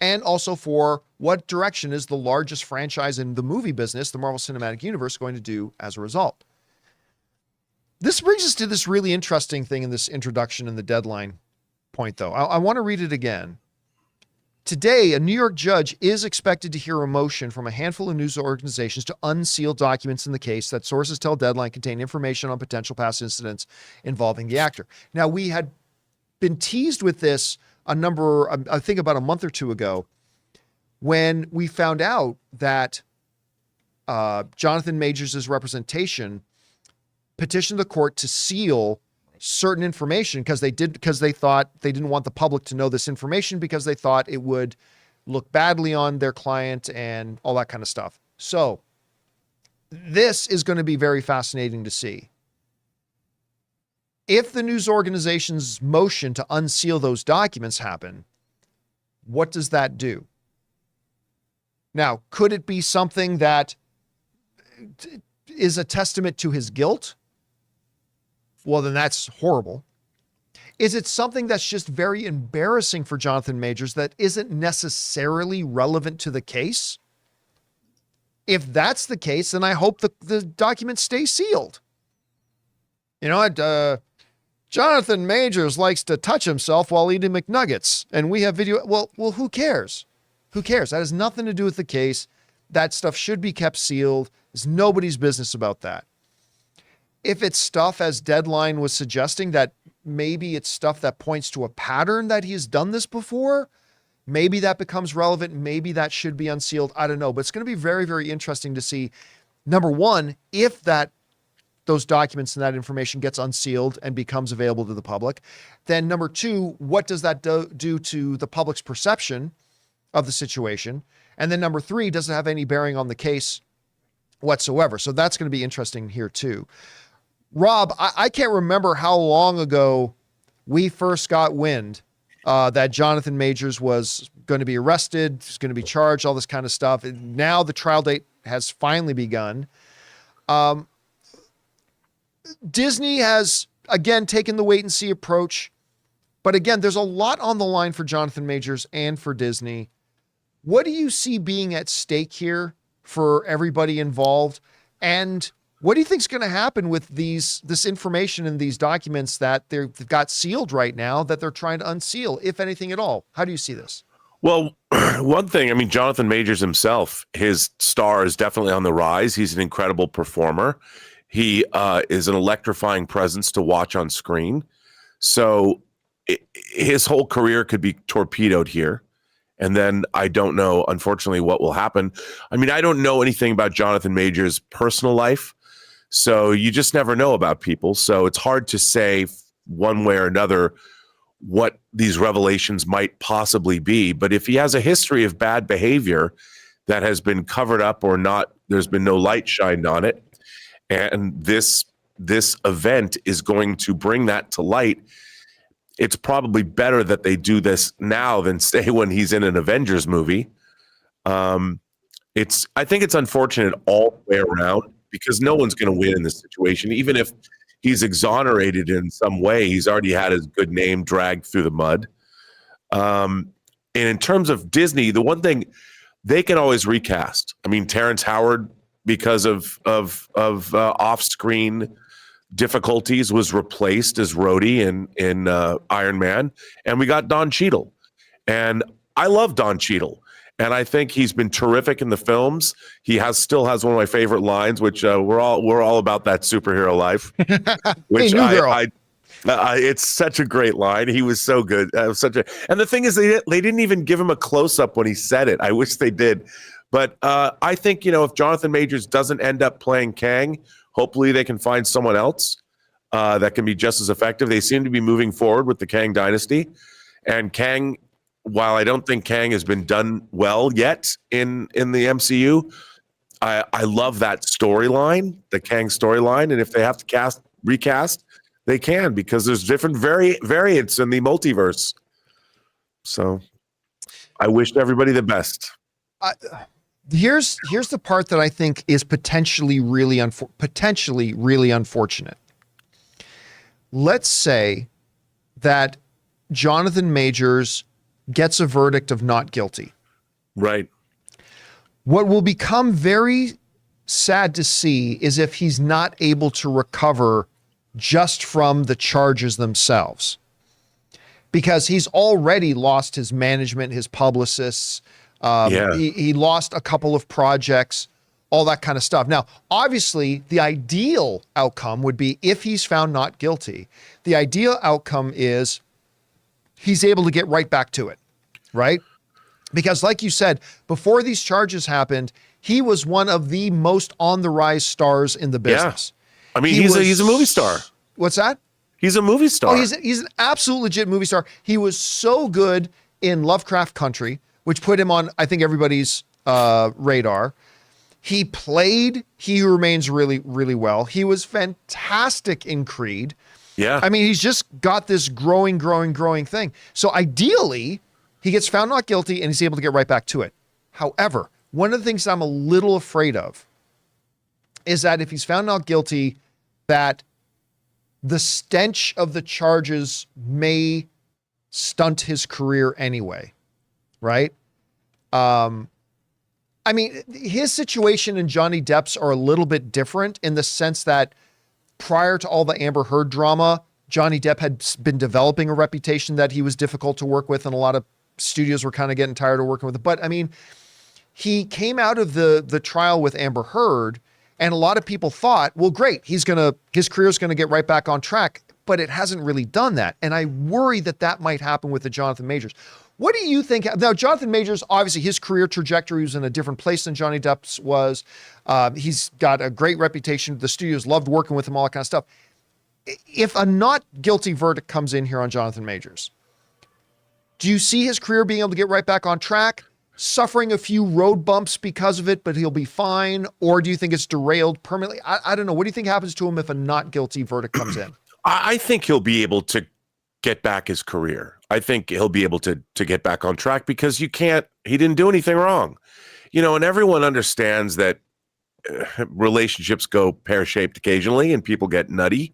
and also for what direction is the largest franchise in the movie business, the Marvel Cinematic Universe, going to do as a result. This brings us to this really interesting thing in this introduction and the deadline point, though. I want to read it again. Today, a New York judge is expected to hear a motion from a handful of news organizations to unseal documents in the case that sources tell Deadline contain information on potential past incidents involving the actor. Now, we had been teased with this I think about a month or two ago, when we found out that Jonathan Majors' representation petitioned the court to seal certain information because they thought they didn't want the public to know this information because they thought it would look badly on their client and all that kind of stuff. So this is going to be very fascinating to see. If the news organization's motion to unseal those documents happen, what does that do? Now, could it be something that is a testament to his guilt? Well, then that's horrible. Is it something that's just very embarrassing for Jonathan Majors that isn't necessarily relevant to the case? If that's the case, then I hope the documents stay sealed. You know, Jonathan Majors likes to touch himself while eating McNuggets, and we have video. Well, who cares? Who cares? That has nothing to do with the case. That stuff should be kept sealed. There's nobody's business about that. If it's stuff, as Deadline was suggesting, that maybe it's stuff that points to a pattern that he's done this before, maybe that becomes relevant. Maybe that should be unsealed. I don't know, but it's going to be very, very interesting to see, number one, if those documents and that information gets unsealed and becomes available to the public. Then number two, what does that do to the public's perception of the situation? And then number three, does it have any bearing on the case whatsoever? So that's going to be interesting here too. Rob, I can't remember how long ago we first got wind that Jonathan Majors was going to be arrested, was going to be charged, all this kind of stuff. And now the trial date has finally begun. Disney has, again, taken the wait and see approach. But again, there's a lot on the line for Jonathan Majors and for Disney. What do you see being at stake here for everybody involved? And what do you think is going to happen with this information and these documents that they've got sealed right now that they're trying to unseal, if anything at all? How do you see this? Well, one thing, I mean, Jonathan Majors himself, his star is definitely on the rise. He's an incredible performer. He is an electrifying presence to watch on screen. So his whole career could be torpedoed here. And then I don't know, unfortunately, what will happen. I mean, I don't know anything about Jonathan Majors' personal life. So you just never know about people. So it's hard to say one way or another what these revelations might possibly be. But if he has a history of bad behavior that has been covered up or not, there's been no light shined on it, and this event is going to bring that to light, it's probably better that they do this now than stay when he's in an Avengers movie. I think it's unfortunate all the way around because no one's going to win in this situation. Even if he's exonerated in some way, he's already had his good name dragged through the mud. And in terms of Disney, the one thing they can always recast. I mean, Terrence Howard, because of off-screen difficulties, was replaced as Rhodey in Iron Man, and we got Don Cheadle. And I love Don Cheadle. And I think he's been terrific in the films. He still has one of my favorite lines, which we're all about that superhero life. Which hey, it's such a great line. He was so good. And the thing is, they didn't even give him a close up when he said it. I wish they did. But I think if Jonathan Majors doesn't end up playing Kang, hopefully they can find someone else that can be just as effective. They seem to be moving forward with the Kang dynasty, and Kang. While I don't think Kang has been done well yet in the MCU, I love that storyline, the Kang storyline. And if they have to recast, they can, because there's different variants in the multiverse. So I wish everybody the best. Here's the part that I think is potentially really unfortunate. Let's say that Jonathan Majors gets a verdict of not guilty. Right. What will become very sad to see is if he's not able to recover just from the charges themselves, because he's already lost his management, his publicists. He lost a couple of projects, all that kind of stuff. Now, obviously, the ideal outcome would be if he's found not guilty. The ideal outcome is he's able to get right back to it, right? Because like you said, before these charges happened, he was one of the most on the rise stars in the business. Yeah. I mean, he's a movie star. What's that? He's a movie star. Oh, he's an absolute legit movie star. He was so good in Lovecraft Country, which put him on, I think, everybody's radar. He played He Who Remains really, really well. He was fantastic in Creed. Yeah. I mean, he's just got this growing thing. So ideally, he gets found not guilty and he's able to get right back to it. However, one of the things I'm a little afraid of is that if he's found not guilty, that the stench of the charges may stunt his career anyway, right? I mean, his situation and Johnny Depp's are a little bit different in the sense that prior to all the Amber Heard drama, Johnny Depp had been developing a reputation that he was difficult to work with, and a lot of studios were kind of getting tired of working with it. But I mean, he came out of the trial with Amber Heard, and a lot of people thought, well, great, his career's going to get right back on track, but it hasn't really done that. And I worry that might happen with the Jonathan Majors. What do you think? Now, Jonathan Majors, obviously his career trajectory was in a different place than Johnny Depp's was. He's got a great reputation. The studios loved working with him, all that kind of stuff. If a not guilty verdict comes in here on Jonathan Majors, do you see his career being able to get right back on track, suffering a few road bumps because of it, but he'll be fine? Or do you think it's derailed permanently? I don't know. What do you think happens to him if a not guilty verdict comes in? I think he'll be able to get back his career. I think he'll be able to get back on track because he didn't do anything wrong. And everyone understands that relationships go pear-shaped occasionally and people get nutty.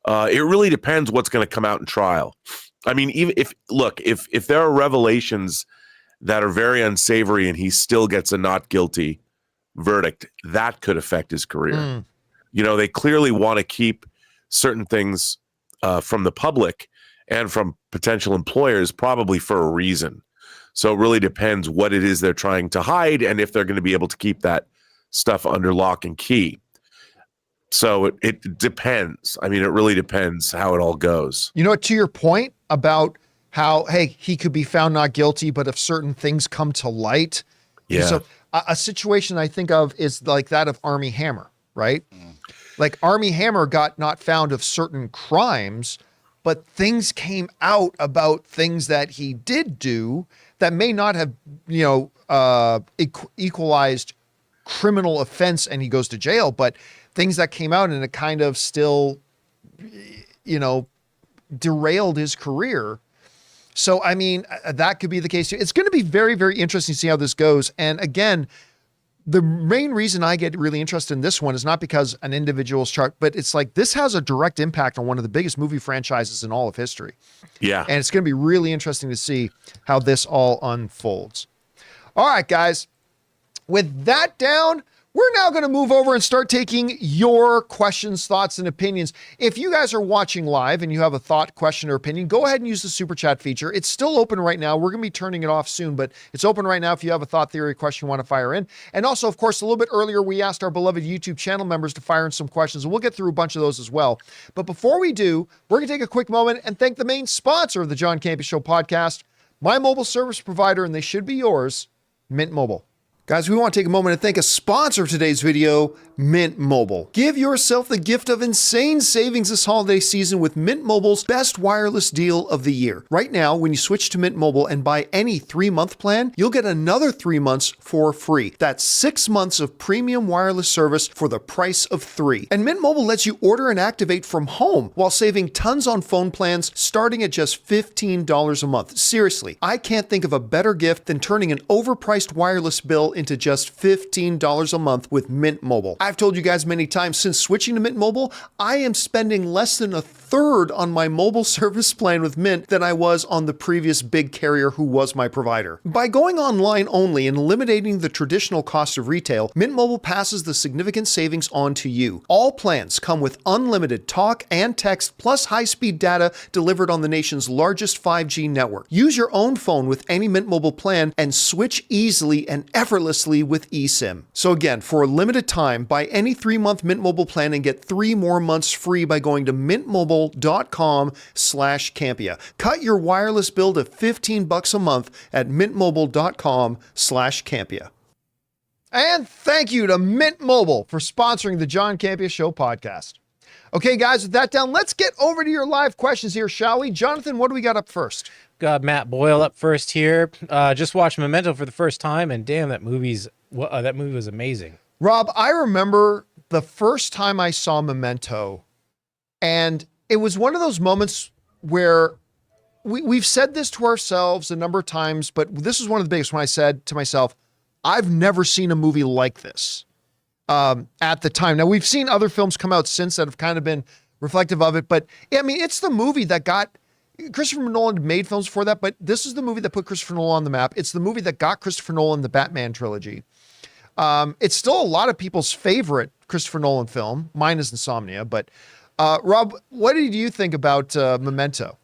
It really depends what's going to come out in trial. I mean, even if there are revelations that are very unsavory and he still gets a not guilty verdict, that could affect his career. They clearly want to keep certain things from the public and from potential employers, probably for a reason. So it really depends what it is they're trying to hide and if they're going to be able to keep that stuff under lock and key. So it depends. I mean, it really depends how it all goes. To your point about how, hey, he could be found not guilty, but if certain things come to light. Yeah. So a situation I think of is like that of Armie Hammer, right? Like Armie Hammer got not found of certain crimes, but things came out about things that he did do that may not have, equalized criminal offense and he goes to jail, but things that came out and it kind of still, derailed his career. So, I mean, that could be the case. It's going to be very, very interesting to see how this goes. And again, the main reason I get really interested in this one is not because an individual's chart, but it's like this has a direct impact on one of the biggest movie franchises in all of history. Yeah. And it's going to be really interesting to see how this all unfolds. All right, guys. With that down, we're now going to move over and start taking your questions, thoughts, and opinions. If you guys are watching live and you have a thought, question, or opinion, go ahead and use the super chat feature. It's still open right now. We're going to be turning it off soon, but it's open right now if you have a thought, theory, question you want to fire in. And also, of course, a little bit earlier, we asked our beloved YouTube channel members to fire in some questions, and we'll get through a bunch of those as well. But before we do, we're going to take a quick moment and thank the main sponsor of the John Campea Show podcast, my mobile service provider, and they should be yours, Mint Mobile. Guys, we want to take a moment and thank a sponsor of today's video, Mint Mobile. Give yourself the gift of insane savings this holiday season with Mint Mobile's best wireless deal of the year. Right now, when you switch to Mint Mobile and buy any 3-month plan, you'll get another 3 months for free. That's 6 months of premium wireless service for the price of 3. And Mint Mobile lets you order and activate from home while saving tons on phone plans starting at just $15 a month. Seriously, I can't think of a better gift than turning an overpriced wireless bill into just $15 a month with Mint Mobile. I've told you guys many times, since switching to Mint Mobile, I am spending less than a third on my mobile service plan with Mint than I was on the previous big carrier who was my provider. By going online only and eliminating the traditional cost of retail, Mint Mobile passes the significant savings on to you. All plans come with unlimited talk and text plus high-speed data delivered on the nation's largest 5G network. Use your own phone with any Mint Mobile plan and switch easily and effortlessly with eSIM. So again, for a limited time, buy any 3-month Mint Mobile plan and get 3 more months free by going to mintmobile.com/Campea. Cut your wireless bill to $15 a month at mintmobile.com/Campea. And thank you to Mint Mobile for sponsoring the John Campea Show podcast. Okay, guys, with that down, let's get over to your live questions here, shall we? Jonathan, what do we got up first? Got Matt Boyle up first here. Just watched Memento for the first time, and damn, that movie was amazing. Rob, I remember the first time I saw Memento, and it was one of those moments where we've said this to ourselves a number of times, but this is one of the biggest when I said to myself, I've never seen a movie like this at the time. Now, we've seen other films come out since that have kind of been reflective of it, but I mean, it's the movie that got Christopher Nolan made films before that, but this is the movie that put Christopher Nolan on the map. It's the movie that got Christopher Nolan the Batman trilogy. It's still a lot of people's favorite Christopher Nolan film. Mine is Insomnia, but Rob, what did you think about Memento?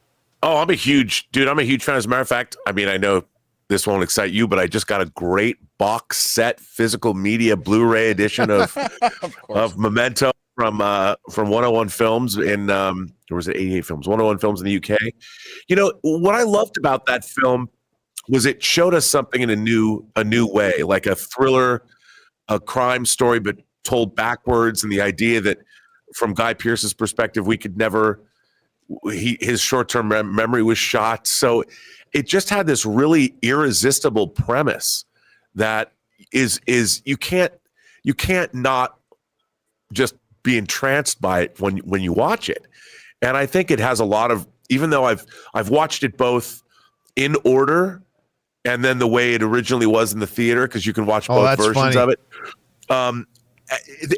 Oh, I'm a huge fan. As a matter of fact, I mean, I know this won't excite you, but I just got a great box set physical media Blu-ray edition of of Memento from 101 Films in or was it 88 Films? 101 Films in the UK. You know, what I loved about that film was it showed us something in a new way, like a thriller, a crime story, but told backwards, and the idea that from Guy Pearce's perspective, we could never, his short-term memory was shot. So it just had this really irresistible premise that is you can't not just be entranced by it when you watch it. And I think it has a lot of, even though I've watched it both in order and then the way it originally was in the theater, because you can watch both versions of it.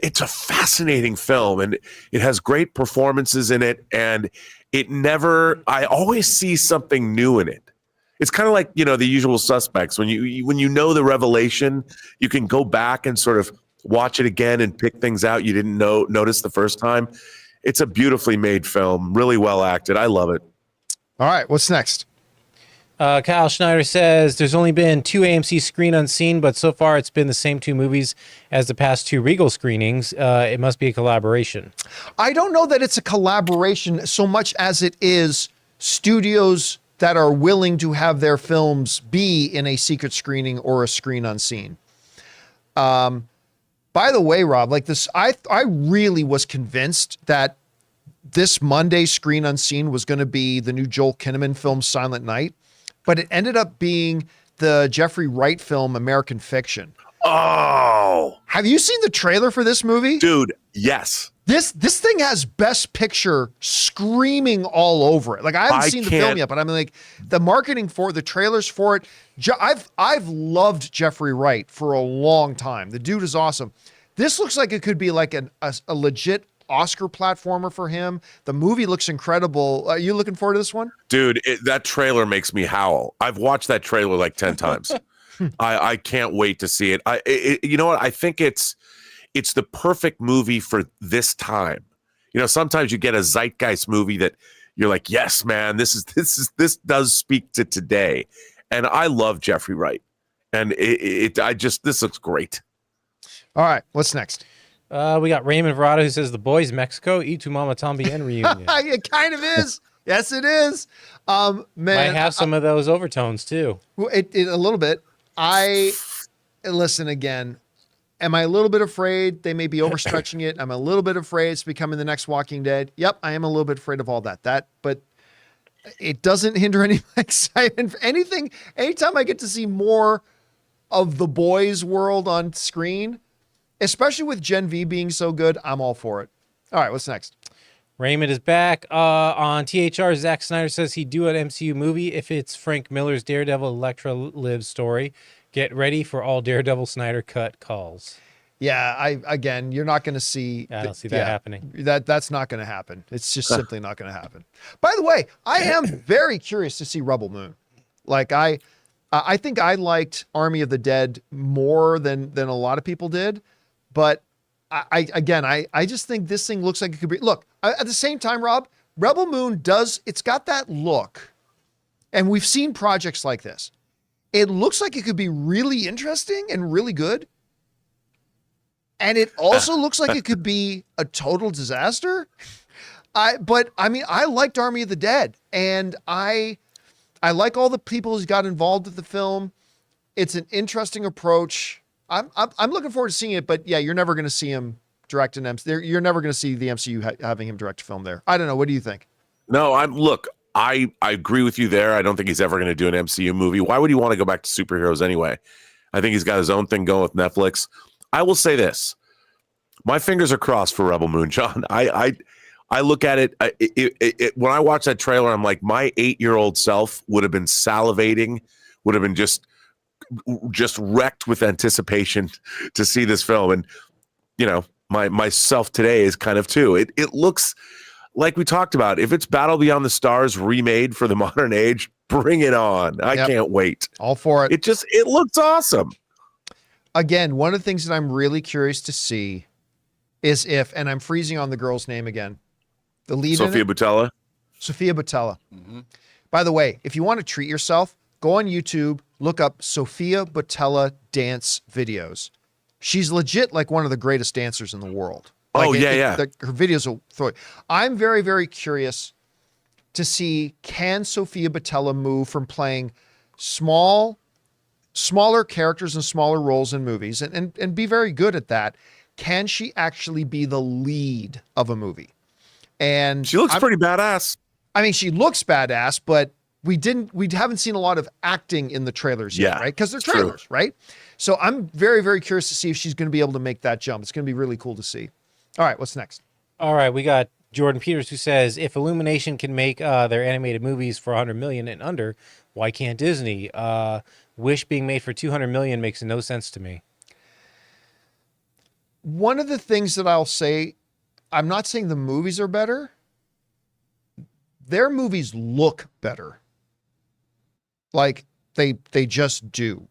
It's a fascinating film, and it has great performances in it, and I always see something new in it. It's kind of like, you know, The Usual Suspects. When you know the revelation, you can go back and sort of watch it again and pick things out you didn't notice the first time. It's a beautifully made film, really well acted. I love it. All right, what's next? Kyle Schneider says there's only been 2 AMC Screen Unseen, but so far it's been the same 2 movies as the past 2 Regal screenings. It must be a collaboration. I don't know that it's a collaboration so much as it is studios that are willing to have their films be in a secret screening or a Screen Unseen. By the way, Rob, like this, I really was convinced that this Monday Screen Unseen was going to be the new Joel Kinnaman film Silent Night, but it ended up being the Jeffrey Wright film American Fiction. Oh, have you seen the trailer for this movie? Dude, yes. This thing has Best Picture screaming all over it. Like I haven't seen the film yet, but I mean, like the marketing for it, the trailers for it. I've loved Jeffrey Wright for a long time. The dude is awesome. This looks like it could be like a legit Oscar platformer for him. The movie looks incredible. Are you looking forward to this one? Dude, that trailer makes me howl. I've watched that trailer like 10 times. I can't wait to see it. You know what? I think it's the perfect movie for this time. You know, sometimes you get a zeitgeist movie that you're like, yes, man, this does speak to today. And I love Jeffrey Wright. And this looks great. All right, what's next? We got Raymond Verado who says The Boys Mexico, Y Tu Mama Tambien reunion. It kind of is. Yes, it is. Man, might have some of those overtones too. It a little bit. Listen again. Am I a little bit afraid they may be overstretching it? I'm a little bit afraid it's becoming the next Walking Dead. Yep, I am a little bit afraid of all that. But it doesn't hinder any of my excitement for anything. Anytime I get to see more of the Boys world on screen, especially with Gen V being so good, I'm all for it. All right, what's next? Raymond is back on THR. Zack Snyder says he'd do an MCU movie if it's Frank Miller's Daredevil Elektra Lives story. Get ready for all Daredevil Snyder cut calls. Yeah, you're not going to see. I don't see that happening. That's not going to happen. It's just simply not going to happen. By the way, I am very curious to see Rebel Moon. Like I think I liked Army of the Dead more than a lot of people did, but I just think this thing looks like it could be. Look, at the same time, Rob, Rebel Moon it's got that look, and we've seen projects like this. It looks like it could be really interesting and really good. And it also looks like it could be a total disaster. I liked Army of the Dead, and I like all the people who's got involved with the film. It's an interesting approach. I'm looking forward to seeing it, but yeah, you're never going to see him direct an MCU. You're never going to see the MCU having him direct a film there. I don't know. What do you think? No, I agree with you there. I don't think he's ever going to do an MCU movie. Why would he want to go back to superheroes anyway? I think he's got his own thing going with Netflix. I will say this. My fingers are crossed for Rebel Moon, John. I look at it, when I watch that trailer, I'm like, my 8-year-old self would have been salivating, would have been just wrecked with anticipation to see this film. And, you know, myself today is kind of too. It looks like we talked about. If it's Battle Beyond the Stars remade for the modern age, bring it on. I can't wait. All for it. It looks awesome. Again, one of the things that I'm really curious to see is and I'm freezing on the girl's name again, the lead Sophia Boutella. Sophia Boutella. Mm-hmm. By the way, if you want to treat yourself, go on YouTube, look up Sophia Boutella dance videos. She's legit like one of the greatest dancers in the world. Like her videos will throw it. I'm very, very curious to see, can Sophia Boutella move from playing smaller characters and smaller roles in movies and be very good at that. Can she actually be the lead of a movie? And she looks pretty badass. I mean, she looks badass, but we haven't seen a lot of acting in the trailers yet, right? Because they're trailers, right? So I'm very, very curious to see if she's going to be able to make that jump. It's going to be really cool to see. All right, what's next? All right, we got Jordan Peters who says, if Illumination can make their animated movies for $100 million and under, why can't Disney? Wish being made for $200 million makes no sense to me. One of the things that I'll say, I'm not saying the movies are better. Their movies look better. Like they just do.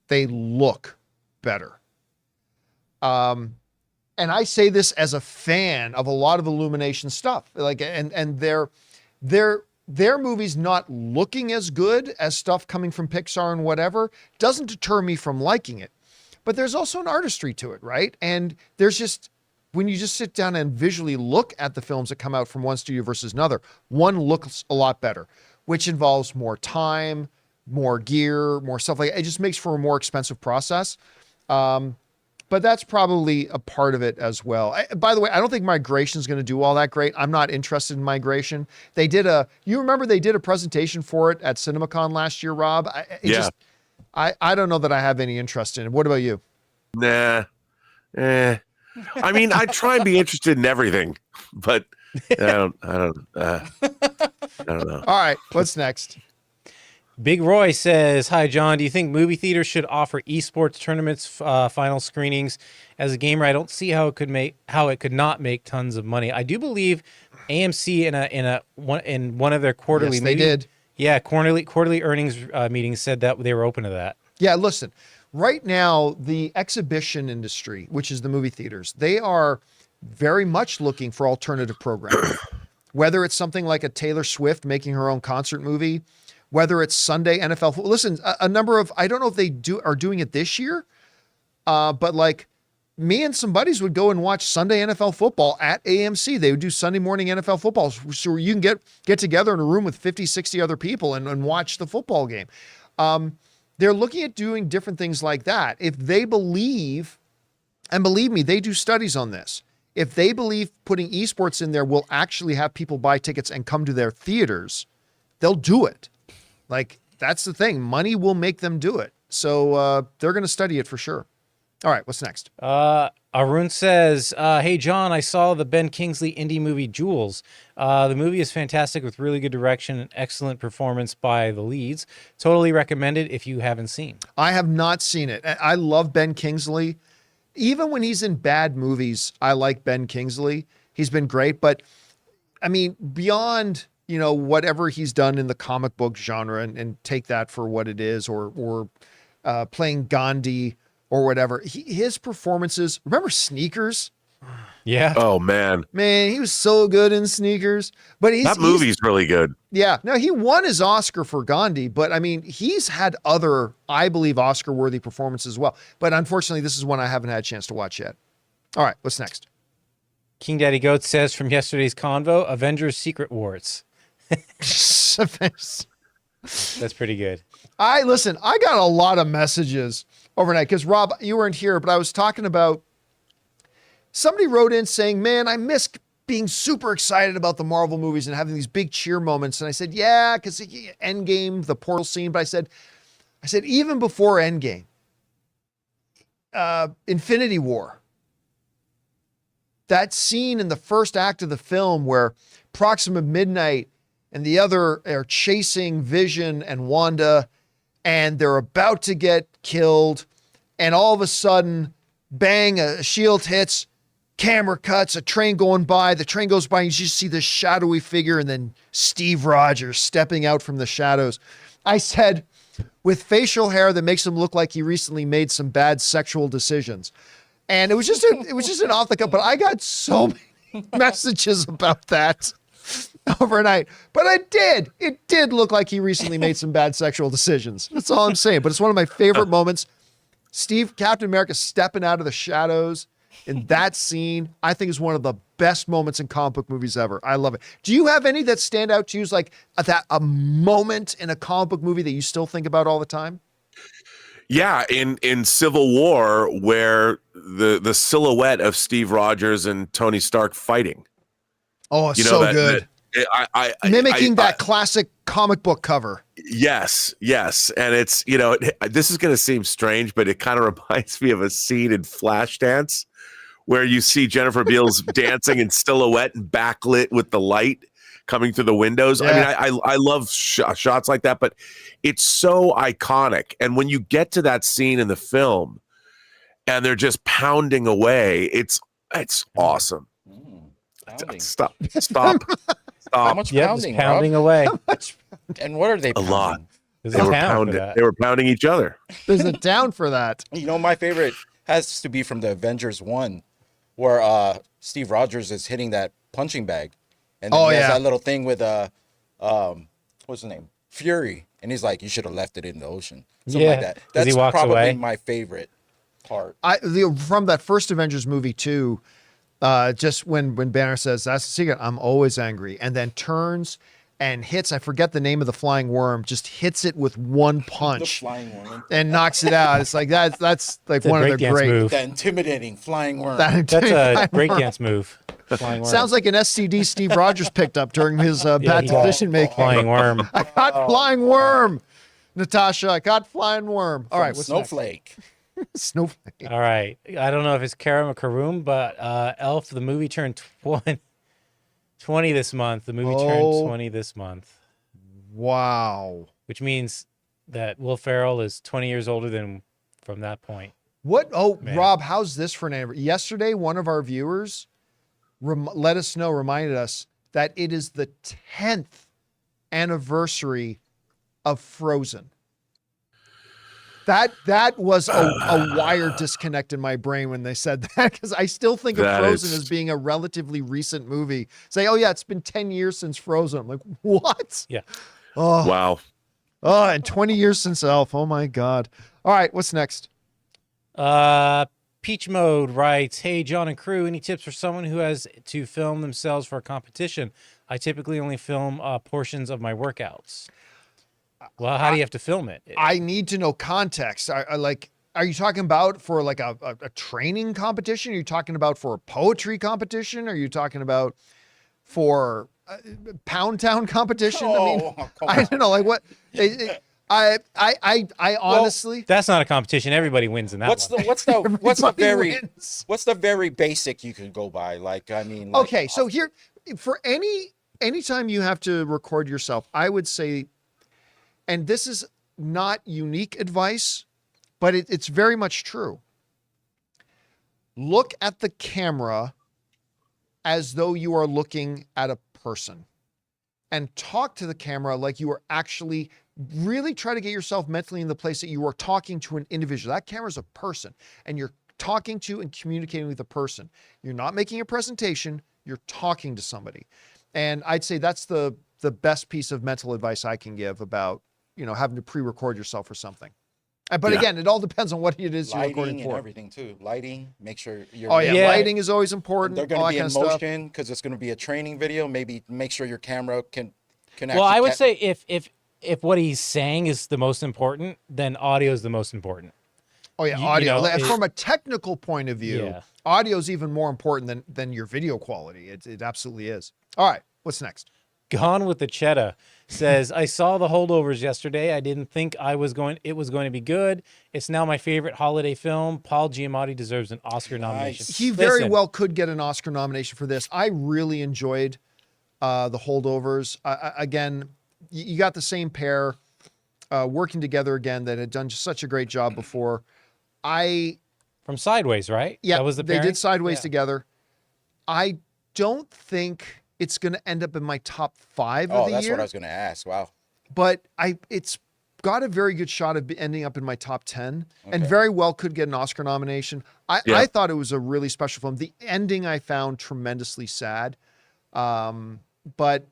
They look better. And I say this as a fan of a lot of Illumination stuff. Like, and their movies not looking as good as stuff coming from Pixar and whatever doesn't deter me from liking it. But there's also an artistry to it, right? And there's just, when you just sit down and visually look at the films that come out from one studio versus another, one looks a lot better, which involves more time, more gear, more stuff like that. It just makes for a more expensive process. But that's probably a part of it as well. By the way, I don't think migration is going to do all that great. I'm not interested in migration. You remember they did a presentation for it at CinemaCon last year, Rob? I don't know that I have any interest in it. What about you? Nah. I mean, I try and be interested in everything, but I don't know. All right, what's next? Big Roy says, "Hi John, do you think movie theaters should offer esports tournaments final screenings? As a gamer, I don't see how it could not make tons of money. I do believe AMC in one of their quarterly Yes, they did. Yeah, quarterly earnings meetings said that they were open to that. Yeah, listen, right now, the exhibition industry, which is the movie theaters, they are very much looking for alternative programming. Whether it's something like a Taylor Swift making her own concert movie, whether it's Sunday NFL. Listen, a number of, I don't know if they are doing it this year, but like me and some buddies would go and watch Sunday NFL football at AMC. They would do Sunday morning NFL football. So you can get together in a room with 50, 60 other people and watch the football game. They're looking at doing different things like that. If they believe, and believe me, they do studies on this. If they believe putting esports in there will actually have people buy tickets and come to their theaters, they'll do it. Like, that's the thing. Money will make them do it. So they're going to study it for sure. All right, what's next? Arun says, "Hey John, I saw the Ben Kingsley indie movie Jules. The movie is fantastic with really good direction and excellent performance by the leads. Totally recommended if you haven't seen." I have not seen it. I love Ben Kingsley. Even when he's in bad movies, I like Ben Kingsley. He's been great. But, I mean, beyond, whatever he's done in the comic book genre and take that for what it is, or playing Gandhi or whatever, his performances, remember Sneakers? Yeah. Oh man, he was so good in Sneakers. But that movie's really good. Yeah. No, he won his Oscar for Gandhi, but I mean, he's had other, I believe, Oscar-worthy performances as well. But unfortunately, this is one I haven't had a chance to watch yet. All right, what's next? King Daddy Goat says from yesterday's convo, Avengers Secret Wars. That's pretty good. I got a lot of messages overnight because Rob, you weren't here, but I was talking about, somebody wrote in saying, man, I miss being super excited about the Marvel movies and having these big cheer moments. And I said, yeah, because Endgame, the portal scene. But I said, even before Endgame, Infinity War, that scene in the first act of the film where Proxima Midnight and the other are chasing Vision and Wanda, and they're about to get killed. And all of a sudden, bang, a shield hits, camera cuts, a train going by, the train goes by, and you just see this shadowy figure, and then Steve Rogers stepping out from the shadows. I said, with facial hair that makes him look like he recently made some bad sexual decisions. And it was just an off the cuff, but I got so many messages about that overnight. But it did look like he recently made some bad sexual decisions. That's all I'm saying. But it's one of my favorite moments. Captain America stepping out of the shadows in that scene, I think, is one of the best moments in comic book movies ever. I love it. Do you have any that stand out to you as like a moment in a comic book movie that you still think about all the time? Yeah, in Civil War, where the silhouette of Steve Rogers and Tony Stark fighting. Oh, it's so good. Mimicking that classic comic book cover. Yes. And it's, this is going to seem strange, but it kind of reminds me of a scene in Flashdance where you see Jennifer Beals dancing in silhouette and backlit with the light coming through the windows. Yeah. I mean, I love shots like that, but it's so iconic. And when you get to that scene in the film and they're just pounding away, it's awesome. Stop. How much pounding? Pounding away. And what are they pounding? A lot. They were pounding each other. There's a town for that. My favorite has to be from the Avengers 1, where Steve Rogers is hitting that punching bag. And then he has that little thing with what's his name? Fury. And he's like, you should have left it in the ocean. Something like that. That's probably my favorite part. From that first Avengers movie too, just when Banner says, that's the secret, I'm always angry, and then turns and hits, I forget the name of the flying worm, just hits it with one punch and knocks it out. It's like that's like one of their great move. That intimidating flying worm. That's a breakdance move. Flying worm. Sounds like an SCD Steve Rogers picked up during his bad decision making. Flying worm. I got flying worm. Natasha, I got flying worm. All right, what's Snowflake. Snowflake. All right. I don't know if it's Karam or Karoom, but Elf, the movie turned 20 this month. The movie turned 20 this month. Wow. Which means that Will Ferrell is 20 years older than from that point. What? Oh, Man. Rob, how's this for an anniversary? Yesterday, one of our viewers reminded us that it is the 10th anniversary of Frozen. That was a wire disconnect in my brain when they said that, because I still think of Frozen as being a relatively recent movie. Say, oh yeah, it's been 10 years since Frozen. I'm like, what? Yeah. Oh, Wow. Oh, and 20 years since Elf. Oh my God. All right, what's next? Peach Mode writes, hey, John and crew, any tips for someone who has to film themselves for a competition? I typically only film portions of my workouts. Well, how do you have to film it? I need to know context. Are you talking about for like a training competition? Are you talking about for a poetry competition? Are you talking about for Pound Town competition? I don't know. Like what? I honestly. Well, that's not a competition. Everybody wins in that. What's the very basic you could go by? Okay, so here for anytime you have to record yourself, I would say, and this is not unique advice, but it's very much true. Look at the camera as though you are looking at a person, and talk to the camera like you are actually really try to get yourself mentally in the place that you are talking to an individual. That camera is a person, and you're talking to and communicating with a person. You're not making a presentation, you're talking to somebody. And I'd say that's the best piece of mental advice I can give about, having to pre-record yourself for something. But again, it all depends on what it is you're recording for. Lighting and everything too. Lighting, make sure you're. Oh yeah, lighting is always important. They're going to be in motion because it's going to be a training video. Maybe make sure your camera can Well, I would say if what he's saying is the most important, then audio is the most important. Oh yeah, audio. From a technical point of view, audio is even more important than your video quality. It absolutely is. All right, what's next? Gone with the Cheddar says, I saw The Holdovers yesterday. I didn't think it was going to be good. It's now my favorite holiday film. Paul Giamatti deserves an Oscar nomination. He very well could get an Oscar nomination for this. I really enjoyed The Holdovers. Again, you got the same pair working together again that had done just such a great job before. From Sideways, right? Yeah, that was they did Sideways together. I don't think it's going to end up in my top 5 of the year. Oh, that's what I was going to ask. Wow. But it's got a very good shot of ending up in my top 10 and very well could get an Oscar nomination. I thought it was a really special film. The ending I found tremendously sad. But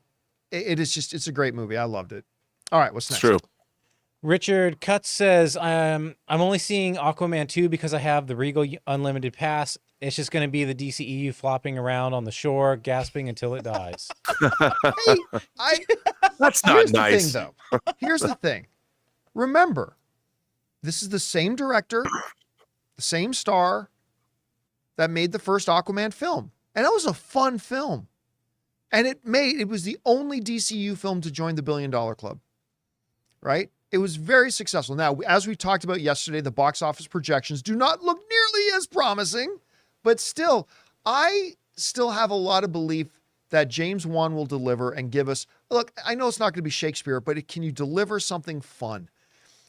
it's a great movie. I loved it. All right, what's next? It's true. Richard Cutts says, I'm only seeing Aquaman 2 because I have the Regal Unlimited Pass. It's just going to be the DCEU flopping around on the shore, gasping until it dies. That's not nice. Here's the thing. Remember, this is the same director, the same star that made the first Aquaman film. And that was a fun film. And it was the only DCU film to join the $1 billion club, right? It was very successful. Now, as we talked about yesterday, the box office projections do not look nearly as promising, but still, I still have a lot of belief that James Wan will deliver and give us, look, I know it's not going to be Shakespeare, but can you deliver something fun?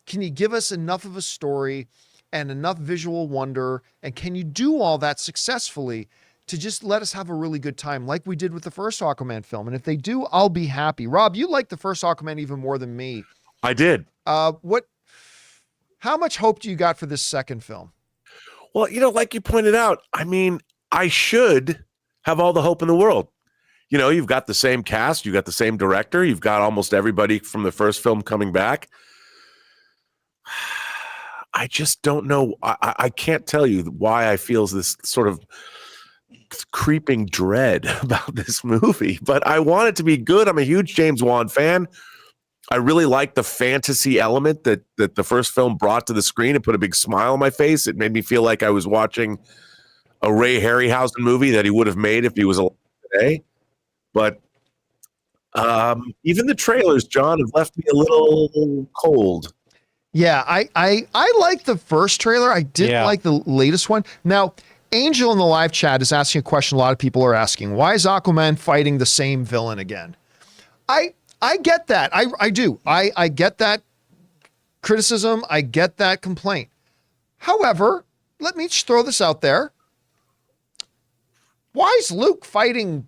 Can you give us enough of a story and enough visual wonder? And can you do all that successfully to just let us have a really good time like we did with the first Aquaman film? And if they do, I'll be happy. Rob, you liked the first Aquaman even more than me. I did. How much hope do you got for this second film? Well, like you pointed out, I should have all the hope in the world. You've got the same cast, you've got the same director, you've got almost everybody from the first film coming back. I just don't know. I can't tell you why I feel this sort of creeping dread about this movie, but I want it to be good. I'm a huge James Wan fan. I really like the fantasy element that the first film brought to the screen. It put a big smile on my face. It made me feel like I was watching a Ray Harryhausen movie that he would have made if he was alive today. But even the trailers, John, have left me a little cold. Yeah, I like the first trailer. I didn't like the latest one. Now, Angel in the live chat is asking a question a lot of people are asking. Why is Aquaman fighting the same villain again? I get that. I do. I get that criticism. I get that complaint. However, let me just throw this out there. Why is Luke fighting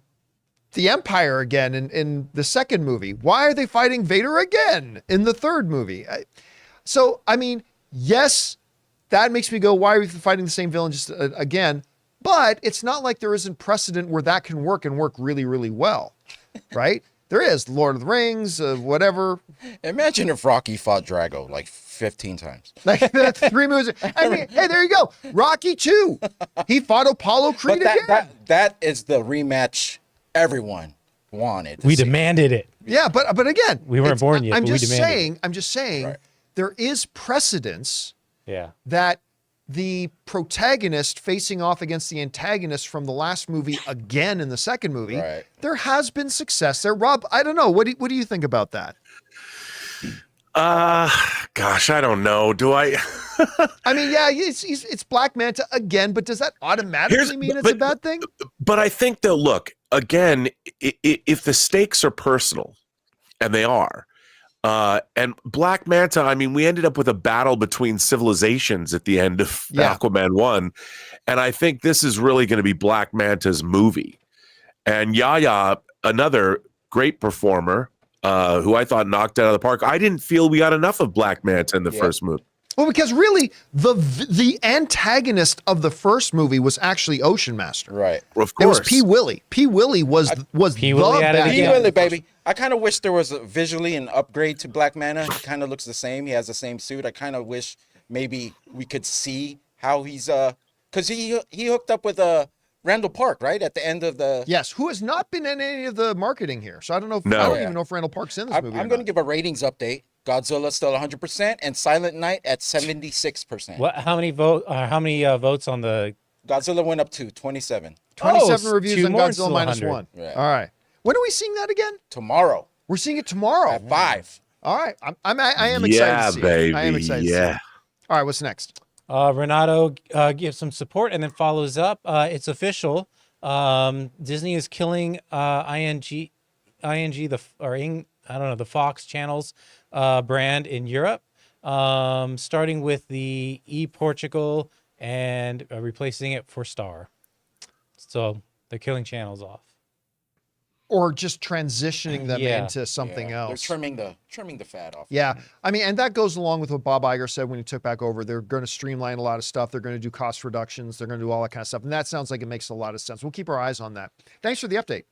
the Empire again in the second movie? Why are they fighting Vader again in the third movie? I mean, yes, that makes me go, why are we fighting the same villain just again? But it's not like there isn't precedent where that can work and work really, really well, right? There is Lord of the Rings, whatever. Imagine if Rocky fought Drago like 15 times. Like that's 3 movies. I mean, hey, there you go. Rocky 2. He fought Apollo Creed again. That is the rematch everyone wanted. We demanded it. Yeah, but again, we weren't born yet. I'm just saying, right. There is precedence. Yeah. That the protagonist facing off against the antagonist from the last movie again in the second movie, right. There has been success there. Rob, I don't know. What do you think about that? Gosh, I don't know. Do I? I mean, yeah, it's Black Manta again, but does that automatically mean it's a bad thing? But I think that, look, again, if the stakes are personal, and they are, and Black Manta, I mean, we ended up with a battle between civilizations at the end of Aquaman 1. And I think this is really going to be Black Manta's movie. And Yahya, another great performer, who I thought knocked it out of the park. I didn't feel we got enough of Black Manta in the first movie. Well, because really, the antagonist of the first movie was actually Ocean Master. Right. Of course. It was P. Willie. P. Willie was P. Willie the bad P. Willie, baby. I kind of wish there was visually an upgrade to Black Manta. He kind of looks the same. He has the same suit. I kind of wish maybe we could see how he's because he hooked up with Randall Park, right? At the end of the... Yes, who has not been in any of the marketing here. So I don't know. I don't even know if Randall Park's in this movie. I'm going to give a ratings update. Godzilla still 100% and Silent Night at 76%. What? How many votes on the... Godzilla went up to 27. 27 reviews on Godzilla minus 1. Right. All right. When are we seeing that again? Tomorrow. We're seeing it tomorrow. At 5. All right. I am excited to see baby. it. I am excited to see it. All right, what's next? Renato gives some support and then follows up. It's official. Disney is killing the Fox channels brand in Europe, starting with the Portugal and replacing it for Star. So they're killing channels off. Or just transitioning them into something else. They're trimming the fat off. Yeah. I mean, and that goes along with what Bob Iger said when he took back over. They're going to streamline a lot of stuff. They're going to do cost reductions. They're going to do all that kind of stuff. And that sounds like it makes a lot of sense. We'll keep our eyes on that. Thanks for the update.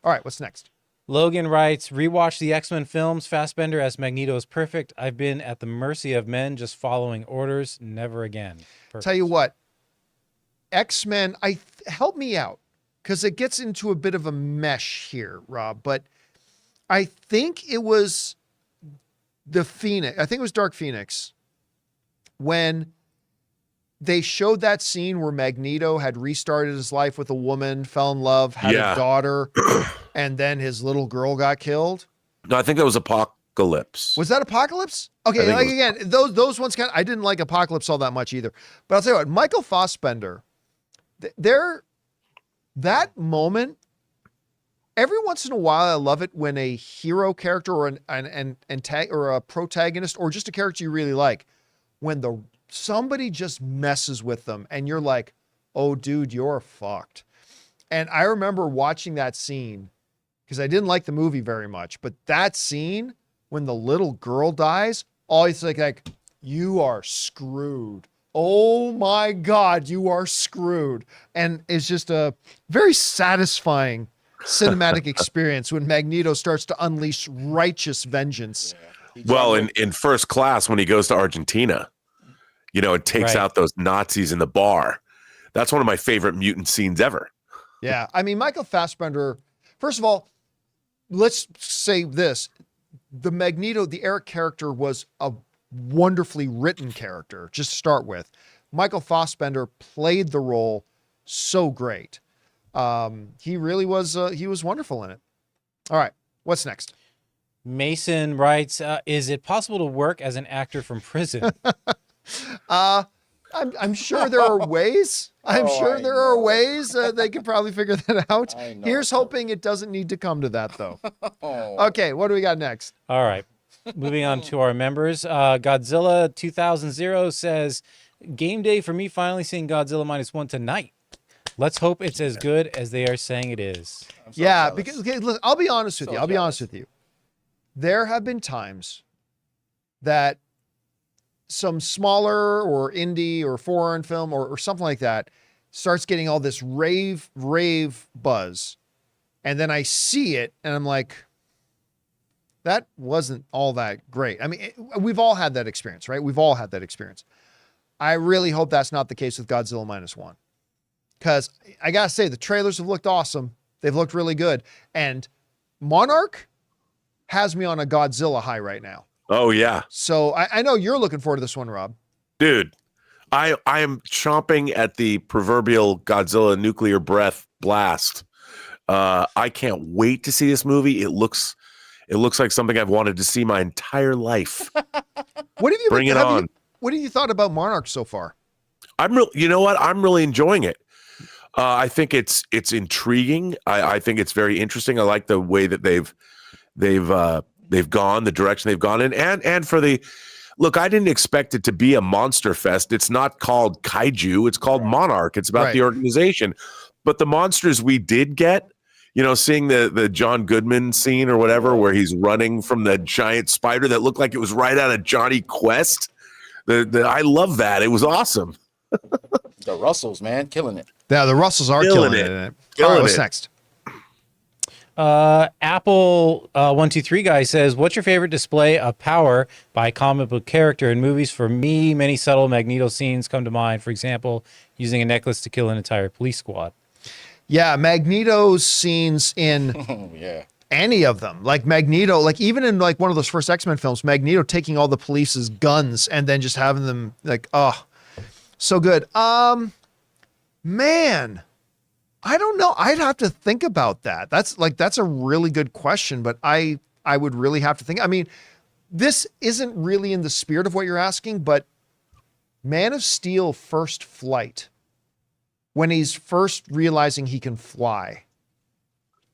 All right, what's next? Logan writes, rewatch the X-Men films. Fassbender as Magneto is perfect. I've been at the mercy of men just following orders. Never again. Perfect. Tell you what, X-Men, help me out. Because it gets into a bit of a mesh here, Rob. But I think it was the Phoenix. I think it was Dark Phoenix when they showed that scene where Magneto had restarted his life with a woman, fell in love, had a daughter, and then his little girl got killed. No, I think that was Apocalypse. Was that Apocalypse? Okay, like again, those ones I didn't like Apocalypse all that much either. But I'll tell you what, Michael Fassbender, that moment, every once in a while, I love it when a hero character or or a protagonist or just a character you really like, when somebody just messes with them and you're like, oh, dude, you're fucked. And I remember watching that scene because I didn't like the movie very much, but that scene when the little girl dies, always like, you are screwed. Oh my God, you are screwed. And it's just a very satisfying cinematic experience when Magneto starts to unleash righteous vengeance. Well, in First Class, when he goes to Argentina, and takes out those Nazis in the bar. That's one of my favorite mutant scenes ever. Yeah. I mean, Michael Fassbender, first of all, let's say this. The Magneto, the Eric character was a wonderfully written character, just to start with. Michael Fassbender played the role so great. He really was, he was wonderful in it. All right, what's next? Mason writes, is it possible to work as an actor from prison? I'm sure there are ways. I'm sure there are ways. They could probably figure that out. Here's hoping it doesn't need to come to that, though. Okay, what do we got next? All right. Moving on to our members. Godzilla 2000 says, game day for me finally seeing Godzilla -1 tonight. Let's hope it's as good as they are saying it is. Yeah, because okay, look, I'll be honest with you. I'll be honest with you. There have been times that some smaller or indie or foreign film or something like that starts getting all this rave buzz. And then I see it and I'm like, that wasn't all that great. I mean, we've all had that experience, right? We've all had that experience. I really hope that's not the case with Godzilla -1. Because I got to say, the trailers have looked awesome. They've looked really good. And Monarch has me on a Godzilla high right now. Oh, yeah. So I know you're looking forward to this one, Rob. Dude, I am chomping at the proverbial Godzilla nuclear breath blast. I can't wait to see this movie. It looks like something I've wanted to see my entire life. What have you Bring it on. What have you thought about Monarch so far? You know what? I'm really enjoying it. I think it's intriguing. I think it's very interesting. I like the way that they've gone, the direction they've gone in, and for the look. I didn't expect it to be a monster fest. It's not called kaiju. It's called Monarch. It's about the organization. But the monsters we did get, seeing the John Goodman scene or whatever, where he's running from the giant spider that looked like it was right out of Johnny Quest. I love that. It was awesome. The Russells, man, killing it. Yeah, the Russells are killing it. All right, what's next? Apple 123 guy says, what's your favorite display of power by a comic book character in movies? For me, many subtle Magneto scenes come to mind. For example, using a necklace to kill an entire police squad. Yeah, Magneto's scenes in any of them. Like Magneto, like even in like one of those first X-Men films, Magneto taking all the police's guns and then just having them like, oh, so good. Man, I don't know. I'd have to think about that. That's a really good question, but I would really have to think. I mean, this isn't really in the spirit of what you're asking, but Man of Steel first flight, when he's first realizing he can fly,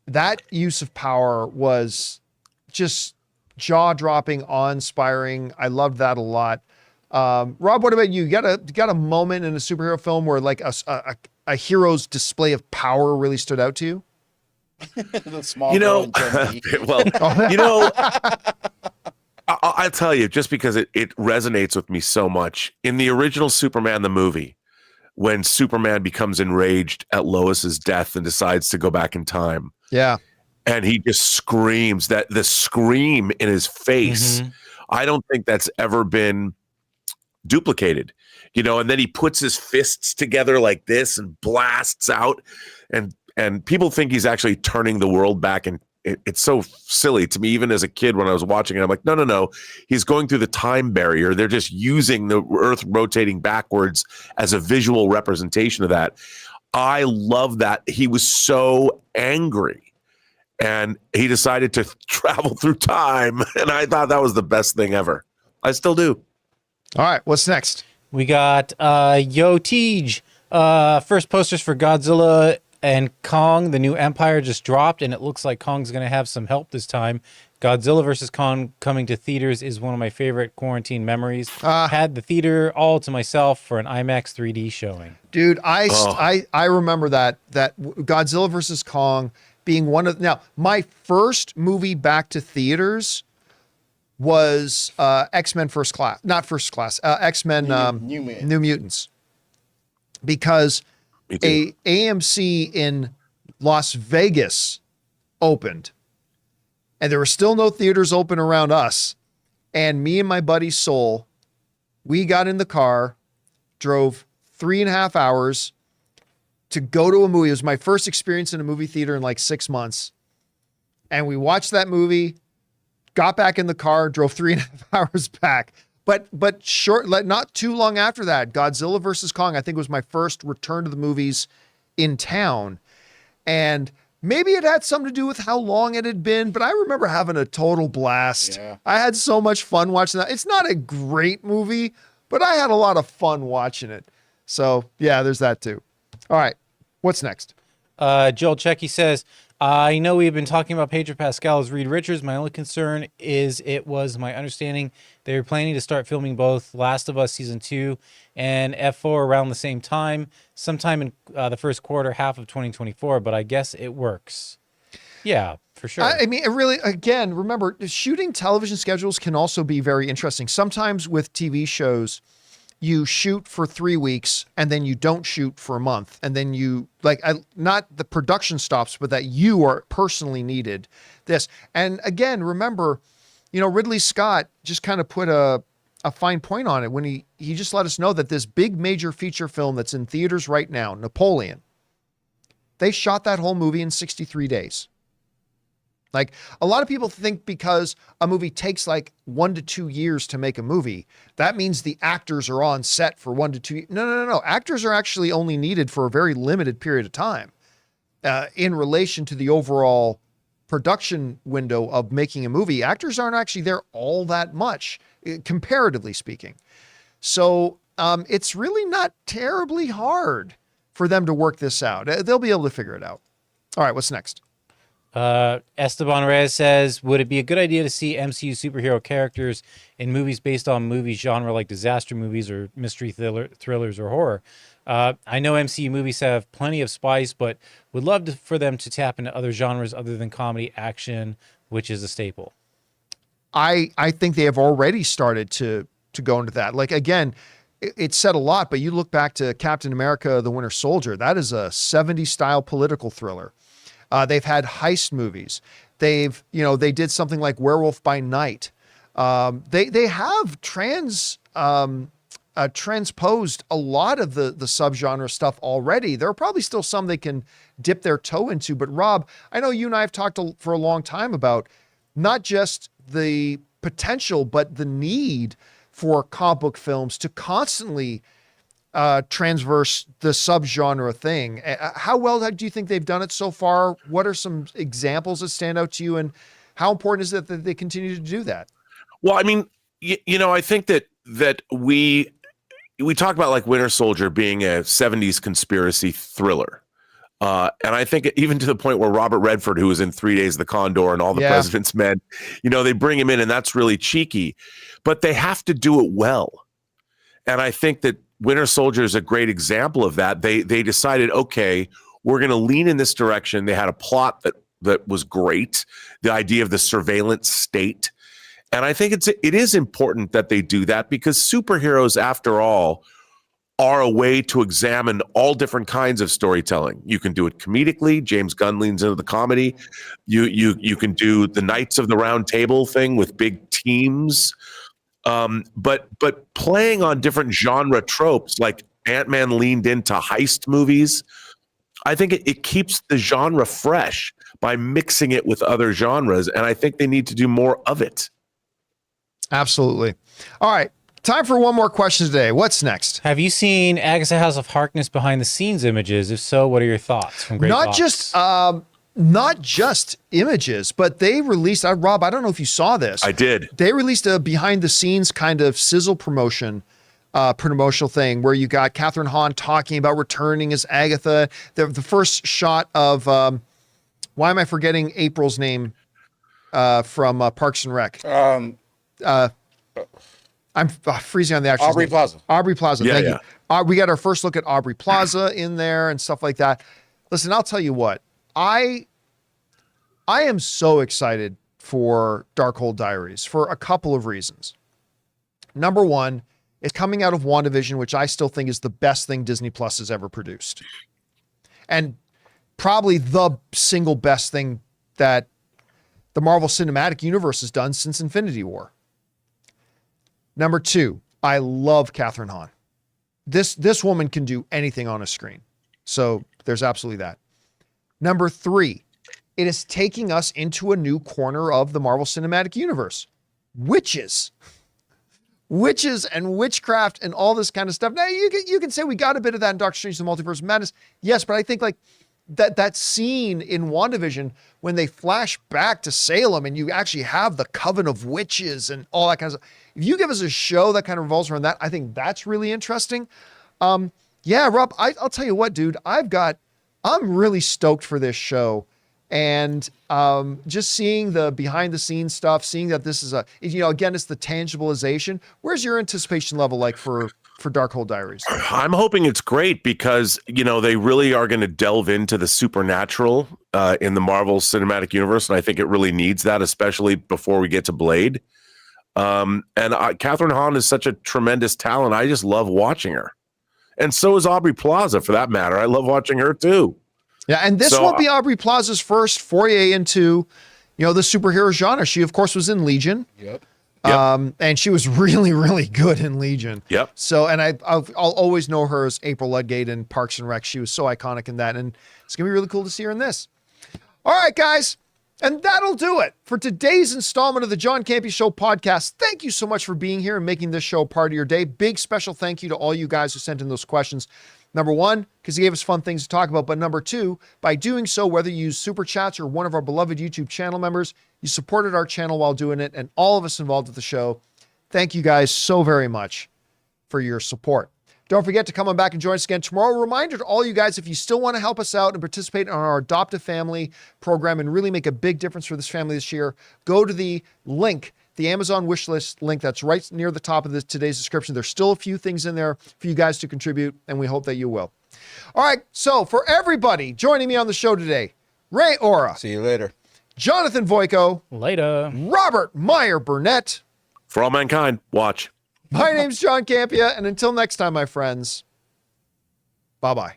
that use of power was just jaw-dropping, awe-inspiring. I loved that a lot. Rob, what about you? You got a moment in a superhero film where like a hero's display of power really stood out to you? The small I'll tell you, just because it resonates with me so much. In the original Superman, the movie, when Superman becomes enraged at Lois's death and decides to go back in time. Yeah. And he just screams, that the scream in his face. Mm-hmm. I don't think that's ever been duplicated, and then he puts his fists together like this and blasts out, and people think he's actually turning the world back, and it's so silly to me. Even as a kid, when I was watching it, I'm like, no, he's going through the time barrier. They're just using the earth rotating backwards as a visual representation of that. I love that. He was so angry and he decided to travel through time, and I thought that was the best thing ever. I still do. All right, what's next? We got Yo Tej. First posters for Godzilla and Kong. The new Empire just dropped, and it looks like Kong's going to have some help this time. Godzilla versus Kong coming to theaters is one of my favorite quarantine memories. Had the theater all to myself for an IMAX 3D showing. Dude, I remember that Godzilla versus Kong being one of... Now, my first movie back to theaters was X-Men First Class. Not First Class. X-Men New Mutants. Because a AMC in Las Vegas opened, and there were still no theaters open around us. And me and my buddy Soul, we got in the car, drove 3.5 hours to go to a movie. It was my first experience in a movie theater in like 6 months. And we watched that movie, got back in the car, drove 3.5 hours back. But not too long after that, Godzilla versus Kong, I think, was my first return to the movies in town. And Maybe it had something to do with how long it had been, but I remember having a total blast. Yeah. I had so much fun watching that. It's not a great movie, but I had a lot of fun watching it. So yeah, there's that too. All right. What's next? Joel Checky says, I know we've been talking about Pedro Pascal as Reed Richards. My only concern is it was my understanding they were planning to start filming both Last of Us Season 2 and F4 around the same time, sometime in the first quarter, half of 2024, but I guess it works. Yeah, for sure. I mean, it really, again, remember, shooting television schedules can also be very interesting. Sometimes with TV shows, you shoot for 3 weeks and then you don't shoot for a month. And then you not the production stops, but that you are personally needed this. And again, remember, Ridley Scott just kind of put a fine point on it when he just let us know that this big major feature film that's in theaters right now, Napoleon, they shot that whole movie in 63 days. Like, a lot of people think because a movie takes 1 to 2 years to make a movie, that means the actors are on set for 1 to 2 years. No. Actors are actually only needed for a very limited period of time in relation to the overall production window of making a movie. Actors aren't actually there all that much, comparatively speaking. So it's really not terribly hard for them to work this out. They'll be able to figure it out. All right, what's next? Esteban Reyes says, would it be a good idea to see MCU superhero characters in movies based on movie genre like disaster movies or mystery thrillers or horror? I know MCU movies have plenty of spice, but would love for them to tap into other genres other than comedy, action, which is a staple. I think they have already started to go into that. Again, it said a lot, but you look back to Captain America, the Winter Soldier, that is a 70s style political thriller. They've had heist movies. They did something like Werewolf by Night. They have transposed a lot of the subgenre stuff already. There are probably still some they can dip their toe into. But Rob, I know you and I have talked for a long time about not just the potential, but the need for comic book films to constantly transverse the subgenre thing. How well do you think they've done it so far? What are some examples that stand out to you, and how important is it that they continue to do that? Well, I mean, I think that we talk about Winter Soldier being a 70s conspiracy thriller. And I think even to the point where Robert Redford, who was in 3 Days of the Condor and All the President's Men, they bring him in, and that's really cheeky, but they have to do it well. And I think that Winter Soldier is a great example of that. They decided, okay, we're going to lean in this direction. They had a plot that was great. The idea of the surveillance state. And I think it is important that they do that, because superheroes, after all, are a way to examine all different kinds of storytelling. You can do it comedically. James Gunn leans into the comedy. You can do the Knights of the Round Table thing with big teams. But playing on different genre tropes, like Ant-Man leaned into heist movies, I think it keeps the genre fresh by mixing it with other genres, and I think they need to do more of it. Absolutely. All right, time for one more question today. What's next? Have you seen Agatha House of Harkness behind the scenes images? If so, what are your thoughts? From Great Box? Not just images, but they released, Rob, I don't know if you saw this. I did. They released a behind the scenes kind of sizzle promotional thing where you got Catherine Hahn talking about returning as Agatha. The first shot of, why am I forgetting April's name from Parks and Rec? I'm freezing on the actress. Aubrey Plaza. Aubrey Plaza, thank you. We got our first look at Aubrey Plaza in there and stuff like that. Listen, I'll tell you what. I am so excited for Darkhold Diaries for a couple of reasons. Number one, it's coming out of WandaVision, which I still think is the best thing Disney Plus has ever produced. And probably the single best thing that the Marvel Cinematic Universe has done since Infinity War. Number two, I love Catherine Hahn. This woman can do anything on a screen. So there's absolutely that. Number three, it is taking us into a new corner of the Marvel Cinematic Universe. Witches and witchcraft and all this kind of stuff. Now, you can say we got a bit of that in Doctor Strange: The Multiverse of Madness. Yes, but I think that scene in WandaVision when they flash back to Salem and you actually have the Coven of Witches and all that kind of stuff. If you give us a show that kind of revolves around that, I think that's really interesting. Yeah, Rob, I'll tell you what, dude, I'm really stoked for this show. And just seeing the behind the scenes stuff, seeing that this is again, it's the tangibilization. Where's your anticipation level like for Darkhold Diaries? I'm hoping it's great because, they really are going to delve into the supernatural in the Marvel Cinematic Universe. And I think it really needs that, especially before we get to Blade. And Catherine Hahn is such a tremendous talent. I just love watching her. And so is Aubrey Plaza, for that matter. I love watching her too. Yeah, and this won't be Aubrey Plaza's first foray into, the superhero genre. She, of course, was in Legion. Yep. And she was really, really good in Legion. Yep. So, and I'll always know her as April Ludgate in Parks and Rec. She was so iconic in that, and it's gonna be really cool to see her in this. All right, guys, and that'll do it for today's installment of the John Campea Show podcast. Thank you so much for being here and making this show part of your day. Big special thank you to all you guys who sent in those questions. Number one, because you gave us fun things to talk about. But number two, by doing so, whether you use Super Chats or one of our beloved YouTube channel members, you supported our channel while doing it, and all of us involved with the show. Thank you guys so very much for your support. Don't forget to come on back and join us again tomorrow. A reminder to all you guys, if you still want to help us out and participate in our Adopt a Family program and really make a big difference for this family this year, go to the link, the Amazon wish list link that's right near the top of today's description. There's still a few things in there for you guys to contribute, and we hope that you will. All right, so for everybody joining me on the show today, Ray Ora. See you later. Jonathan Voico. Later. Robert Meyer Burnett. For all mankind, watch. My name's John Campea, and until next time, my friends, bye-bye.